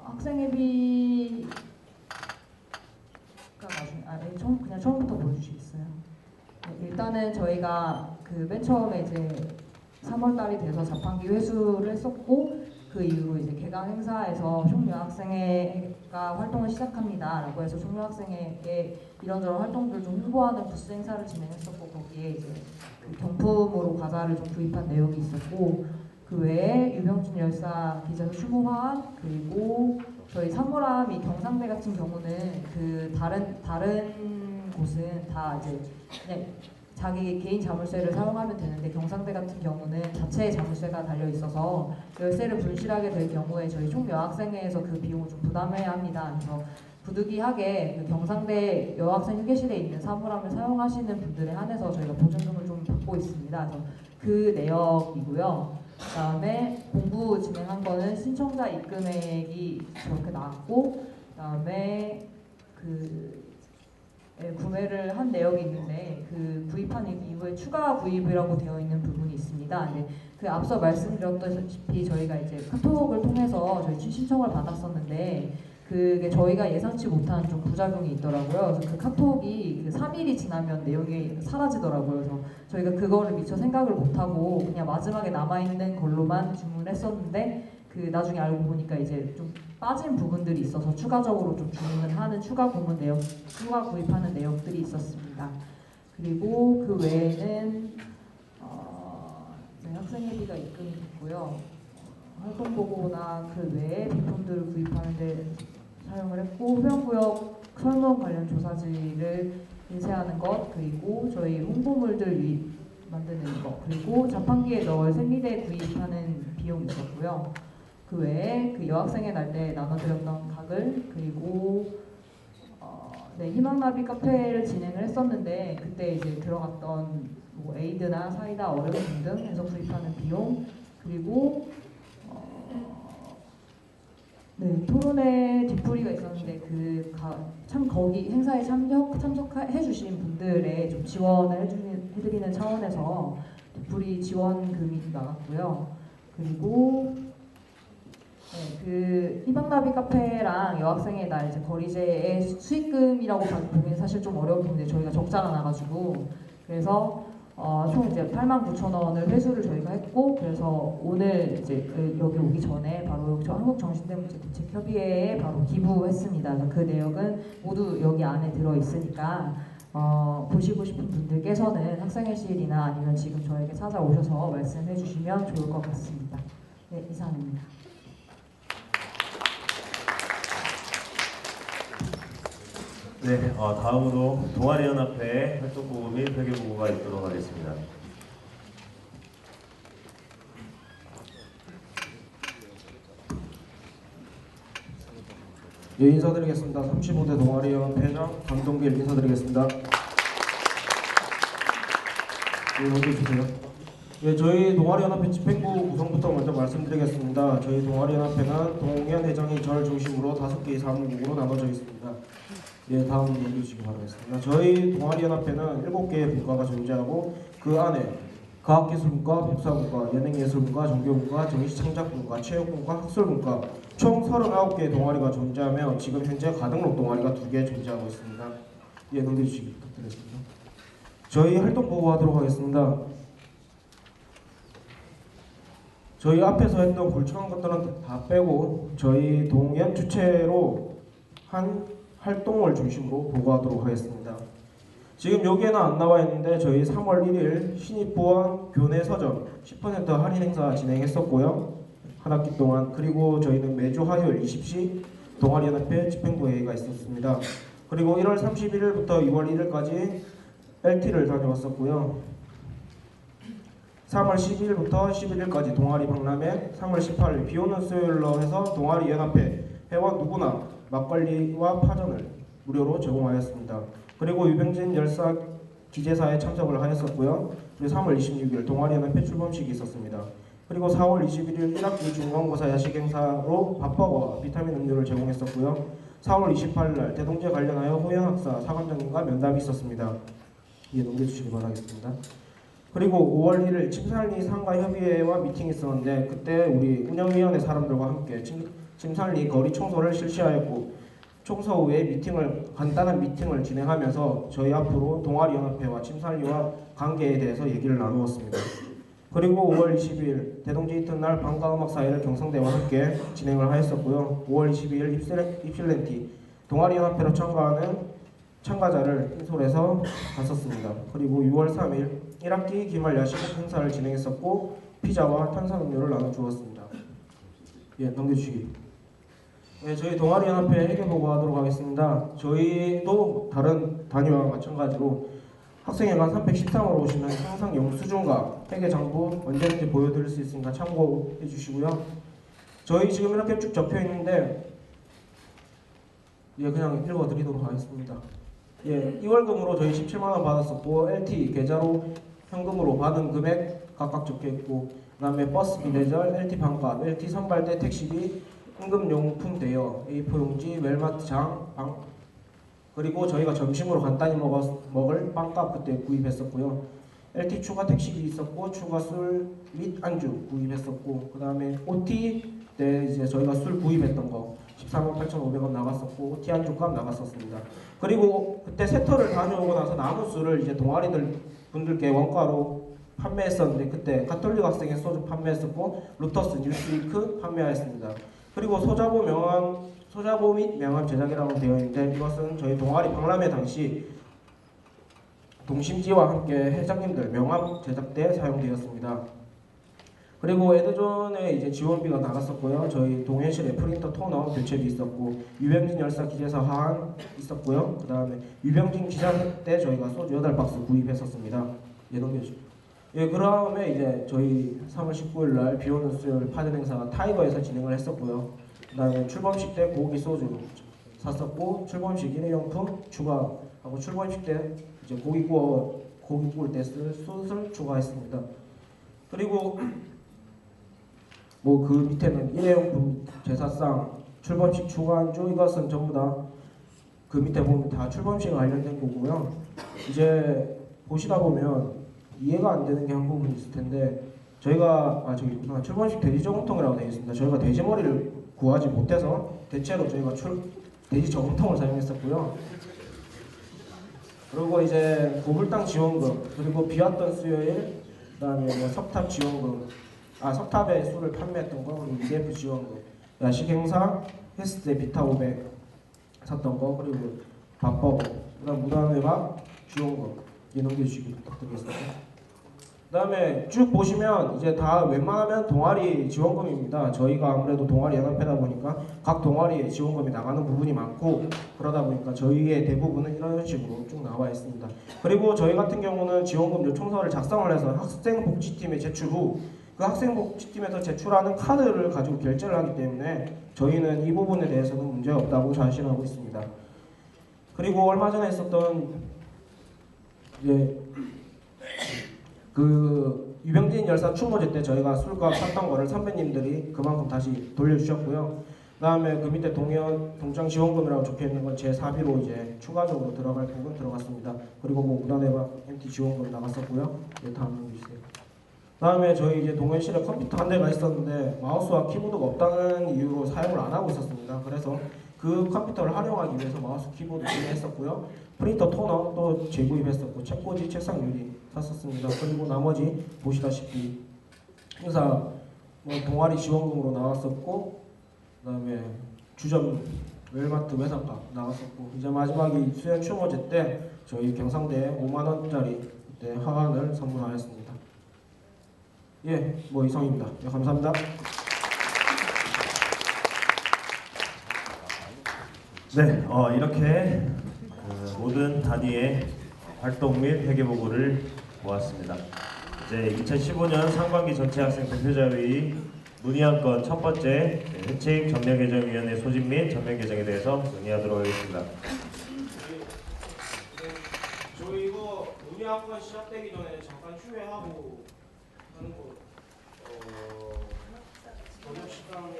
학생회비가 나중에 그냥 처음부터 보여주시겠어요? 일단은 저희가 그 맨 처음에 이제 3월 달이 돼서 자판기 회수를 했었고 그 이후로 이제 개강 행사에서 총여학생회가 활동을 시작합니다라고 해서 총여학생회에 이런저런 활동들을 좀 홍보하는 부스 행사를 진행했었고 거기에 이제 그 경품으로 과자를 좀 구입한 내용이 있었고 그 외에 유병준 열사 기자 추모 화환 그리고 저희 사물함이 경상대 같은 경우는 그 다른 곳은 다 이제 그냥 자기 개인 자물쇠를 사용하면 되는데 경상대 같은 경우는 자체의 자물쇠가 달려 있어서 열쇠를 분실하게 될 경우에 저희 총여학생회에서 그 비용을 좀 부담해야 합니다. 그래서 부득이하게 그 경상대 여학생 휴게실에 있는 사물함을 사용하시는 분들에 한해서 저희가 보증금을 좀 받고 있습니다. 그래서 그 내역이고요. 그다음에 공부 진행한 거는 신청자 입금액이 저렇게 나왔고 그다음에 구매를 한 내역이 있는데 그 구입한 이후에 추가 구입이라고 되어 있는 부분이 있습니다. 근데 그 앞서 말씀드렸다시피 저희가 이제 카톡을 통해서 저희 신청을 받았었는데 그게 저희가 예상치 못한 좀 부작용이 있더라고요. 그래서 그 카톡이 그 3일이 지나면 내용이 사라지더라고요. 그래서 저희가 그거를 미처 생각을 못하고 그냥 마지막에 남아있는 걸로만 주문했었는데 그 나중에 알고 보니까 이제 좀 빠진 부분들이 있어서 추가적으로 좀 주문을 하는 추가 구입하는 내역들이 있었습니다. 그리고 그 외에는 학생회비가 입금이 됐고요. 활동보고나 그 외에 비품들을 구입하는 데 사용을 했고 회원구역 설문 관련 조사지를 인쇄하는 것 그리고 저희 홍보물들 만드는 것 그리고 자판기에 넣을 생리대 구입하는 비용이 있었고요. 그 외에 그 여학생의 날 때 나눠드렸던 각을 그리고 희망나비 카페를 진행을 했었는데 그때 이제 들어갔던 뭐 에이드나 사이다, 얼음 등등 해서 구입하는 비용 그리고 토론회 뒤풀이가 있었는데 참 거기 행사에 참석해주신 분들의 좀 지원을 해드리는 차원에서 뒤풀이 지원금이 나갔고요. 그리고 그 희망나비 카페랑 여학생의 날 이제 거리제의 수익금이라고 보기엔 사실 좀 어려운 부분인데 저희가 적자가 나가지고 그래서 총 이제 89,000원을 회수를 저희가 했고 그래서 오늘 이제 여기 오기 전에 바로 한국정신대문제대책협의회에 바로 기부했습니다. 그래서 그 내역은 모두 여기 안에 들어 있으니까 보시고 싶은 분들께서는 학생회실이나 아니면 지금 저에게 찾아오셔서 말씀해 주시면 좋을 것 같습니다. 네, 이상입니다. 네, 다음으로 동아리연합회 활동보고 및 회계보고가 있도록 하겠습니다. 예, 인사드리겠습니다. 35대 동아리연합회 회장 강동길 인사드리겠습니다. 예, 먼저 주세요. 예, 저희 동아리연합회 집행부 구성부터 먼저 말씀드리겠습니다. 저희 동아리연합회는 동현 회장이 절 중심으로 5개의 사무국으로 나눠져 있습니다. 예, 다음 넘겨주시기 바라겠습니다. 저희 동아리연합회는 7개의 분과가 존재하고 그 안에 과학기술분과, 복사분과, 예능예술분과, 종교분과, 정치창작분과, 체육분과, 학술분과 총 39개의 동아리가 존재하며 지금 현재 가등록 동아리가 2개 존재하고 있습니다. 예, 넘겨주시기 부탁드리겠습니다. 저희 활동 보고하도록 하겠습니다. 저희 앞에서 했던 굵직한 것들은 다 빼고 저희 동연 주체로 한 활동을 중심으로 보고하도록 하겠습니다. 지금 여기에는 안 나와 있는데 저희 3월 1일 신입부원 교내 서점 10% 할인 행사 진행했었고요. 한 학기 동안. 그리고 저희는 매주 화요일 20시 동아리연합회 집행부 회의가 있었습니다. 그리고 1월 31일부터 2월 1일까지 LT를 다녀왔었고요. 3월 12일부터 11일까지 동아리 박람회, 3월 18일 비오는 수요일로 해서 동아리연합회 회원 누구나 막걸리와 파전을 무료로 제공하였습니다. 그리고 유병진 열사 기재사에 참석을 하였었고요. 그리고 3월 26일 동아리연합회 출범식이 있었습니다. 그리고 4월 21일 1학기 중간고사 야식 행사로 밥버거와 비타민 음료를 제공했었고요. 4월 28일 날 대동제 관련하여 호연학사 사관장님과 면담이 있었습니다. 예, 넘겨주시기 바라겠습니다. 그리고 5월 1일 침살리 상가협의회와 미팅이 있었는데 그때 우리 운영위원회 사람들과 함께 침살리 거리 청소를 실시하였고 총서 후에 간단한 미팅을 진행하면서 저희 앞으로 동아리연합회와 침살리와 관계에 대해서 얘기를 나누었습니다. 그리고 5월 20일 대동제 이튿날 방과음악사회를 경성대와 함께 진행을 하였었고요. 5월 22일 입실렌티 동아리연합회로 참가하는 참가자를 인솔해서 갔었습니다. 그리고 6월 3일 1학기 기말 야식 행사를 진행했었고 피자와 탄산음료를 나눠주었습니다. 예, 넘겨주시기. 네, 저희 동아리연합회 회계보고 하도록 하겠습니다. 저희도 다른 단위와 마찬가지로 학생회관 313호로 오시면 항상 영수증과 회계장부 언제든지 보여드릴 수 있으니까 참고해 주시고요. 저희 지금 이렇게 쭉 적혀 있는데 예, 그냥 읽어드리도록 하겠습니다. 예, 2월금으로 저희 17만원 받았었고 LT 계좌로 현금으로 받은 금액 각각 적혀 있고 그 다음에 버스비 대절, LT 반값, LT 선발대 택시비, 응급용품 대여, A4 용지, 웰마트장, 그리고 저희가 점심으로 간단히 먹을 빵값 그때 구입했었고요. LT 추가 택시비 있었고 추가 술 및 안주 구입했었고 그 다음에 OT 때 이제 저희가 술 구입했던 거 148,500원 나갔었고 OT 안주값 나갔었습니다. 그리고 그때 세터를 다녀오고 나서 남은 술을 이제 동아리들 분들께 원가로 판매했었는데 그때 가톨릭 학생의 소주 판매했었고 루터스 뉴스위크 판매하였습니다. 그리고 소자보 및 명함 제작이라고 되어 있는데 이것은 저희 동아리 박람회 당시 동심지와 함께 회장님들 명함 제작 때 사용되었습니다. 그리고 에드존에 이제 지원비가 나갔었고요. 저희 동해실에 프린터 토너 교체비 있었고 유병진 열사 기재사 하한 있었고요. 그 다음에 유병진 기자 때 저희가 소주 8박스 구입했었습니다. 예, 넘겨주시죠. 예, 그 다음에 이제 저희 3월 19일 날 비오는 수요일 파전 행사가 타이거에서 진행을 했었고요. 그 다음에 출범식 때 고기 소주 샀었고 출범식 일회용품 추가하고 출범식 때 이제 고기 구울 때 쓸 숯을 추가했습니다. 그리고 뭐 그 밑에는 일회용품 제사상 출범식 주간주 이것은 전부 다 그 밑에 보면 다 출범식 관련된 거고요. 이제 보시다 보면 이해가 안 되는 게 한 부분 있을 텐데 저희가 출범식 돼지 저금통이라고 되어 있습니다. 저희가 돼지머리를 구하지 못해서 대체로 저희가 돼지 저금통을 사용했었고요. 그리고 이제 고불당 지원금, 그리고 비왔던 수요일, 그다음에 뭐 석탑 지원금, 석탑의 술을 판매했던 거, 그리고 EDF 지원금, 야식 행사 했을 때 비타 500 샀던 거, 그리고 밥버거, 그다음 무단외박 지원금 이 넘겨주시기 부탁드리겠습니다. 그다음에 쭉 보시면 이제 다 웬만하면 동아리 지원금입니다. 저희가 아무래도 동아리 연합회다 보니까 각 동아리에 지원금이 나가는 부분이 많고 그러다 보니까 저희의 대부분은 이런 식으로 쭉 나와 있습니다. 그리고 저희 같은 경우는 지원금 요청서를 작성을 해서 학생복지팀에 제출 후 그 학생복지팀에서 제출하는 카드를 가지고 결제를 하기 때문에 저희는 이 부분에 대해서는 문제가 없다고 자신하고 있습니다. 그리고 얼마 전에 있었던 이제 그 유병진 열사 추모제 때 저희가 술값 샀던 거를 선배님들이 그만큼 다시 돌려주셨고요. 그다음에 그 밑에 동장 지원금이라고 적혀있는 건 제 사비로 이제 추가적으로 들어갈 부분 들어갔습니다. 그리고 뭐 무단외박 MT 지원금 나갔었고요. 네, 다음 넘겨주세요. 그다음에 저희 이제 동현실에 컴퓨터 한 대가 있었는데 마우스와 키보드가 없다는 이유로 사용을 안 하고 있었습니다. 그래서 그 컴퓨터를 활용하기 위해서 마우스 키보드 구매했었고요. 프린터 토너 또 재구입했었고 책꽂이 책상 유리 샀었습니다. 그리고 나머지 보시다시피 행사 뭐 동아리 지원금으로 나왔었고 그다음에 주점 웰마트 외상값 나왔었고 이제 마지막이 수연 추모제 때 저희 경상대에 5만 원짜리 그때 화환을 선물하였습니다. 예, 뭐 이상입니다. 네, 감사합니다. 네, 이렇게 모든 단위의 활동 및 회계보고를 모았습니다. 이제 2015년 상반기 전체 학생 대표자회의 문의한 건 첫 번째 회칙 전면개정위원회 소집 및 전면개정에 대해서 논의하도록 하겠습니다. 저희 이거 문의한 건 시작되기 전에 잠깐 휴회하고 하는 거 저녁 식당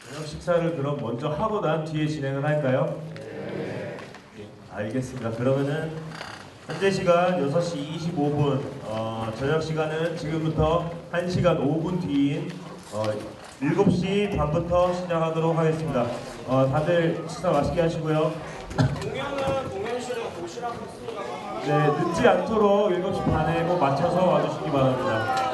저녁 식사를 그럼 먼저 하고 난 뒤에 진행을 할까요? 네. 알겠습니다. 그러면은 현재 시간 6시 25분, 저녁 시간은 지금부터 1시간 5분 뒤인 7시 반부터 시작하도록 하겠습니다. 다들 식사 맛있게 하시고요. 공연은 공연실에 도시락 있으니까 네, 늦지 않도록 7시 반에 꼭 맞춰서 와주시기 바랍니다.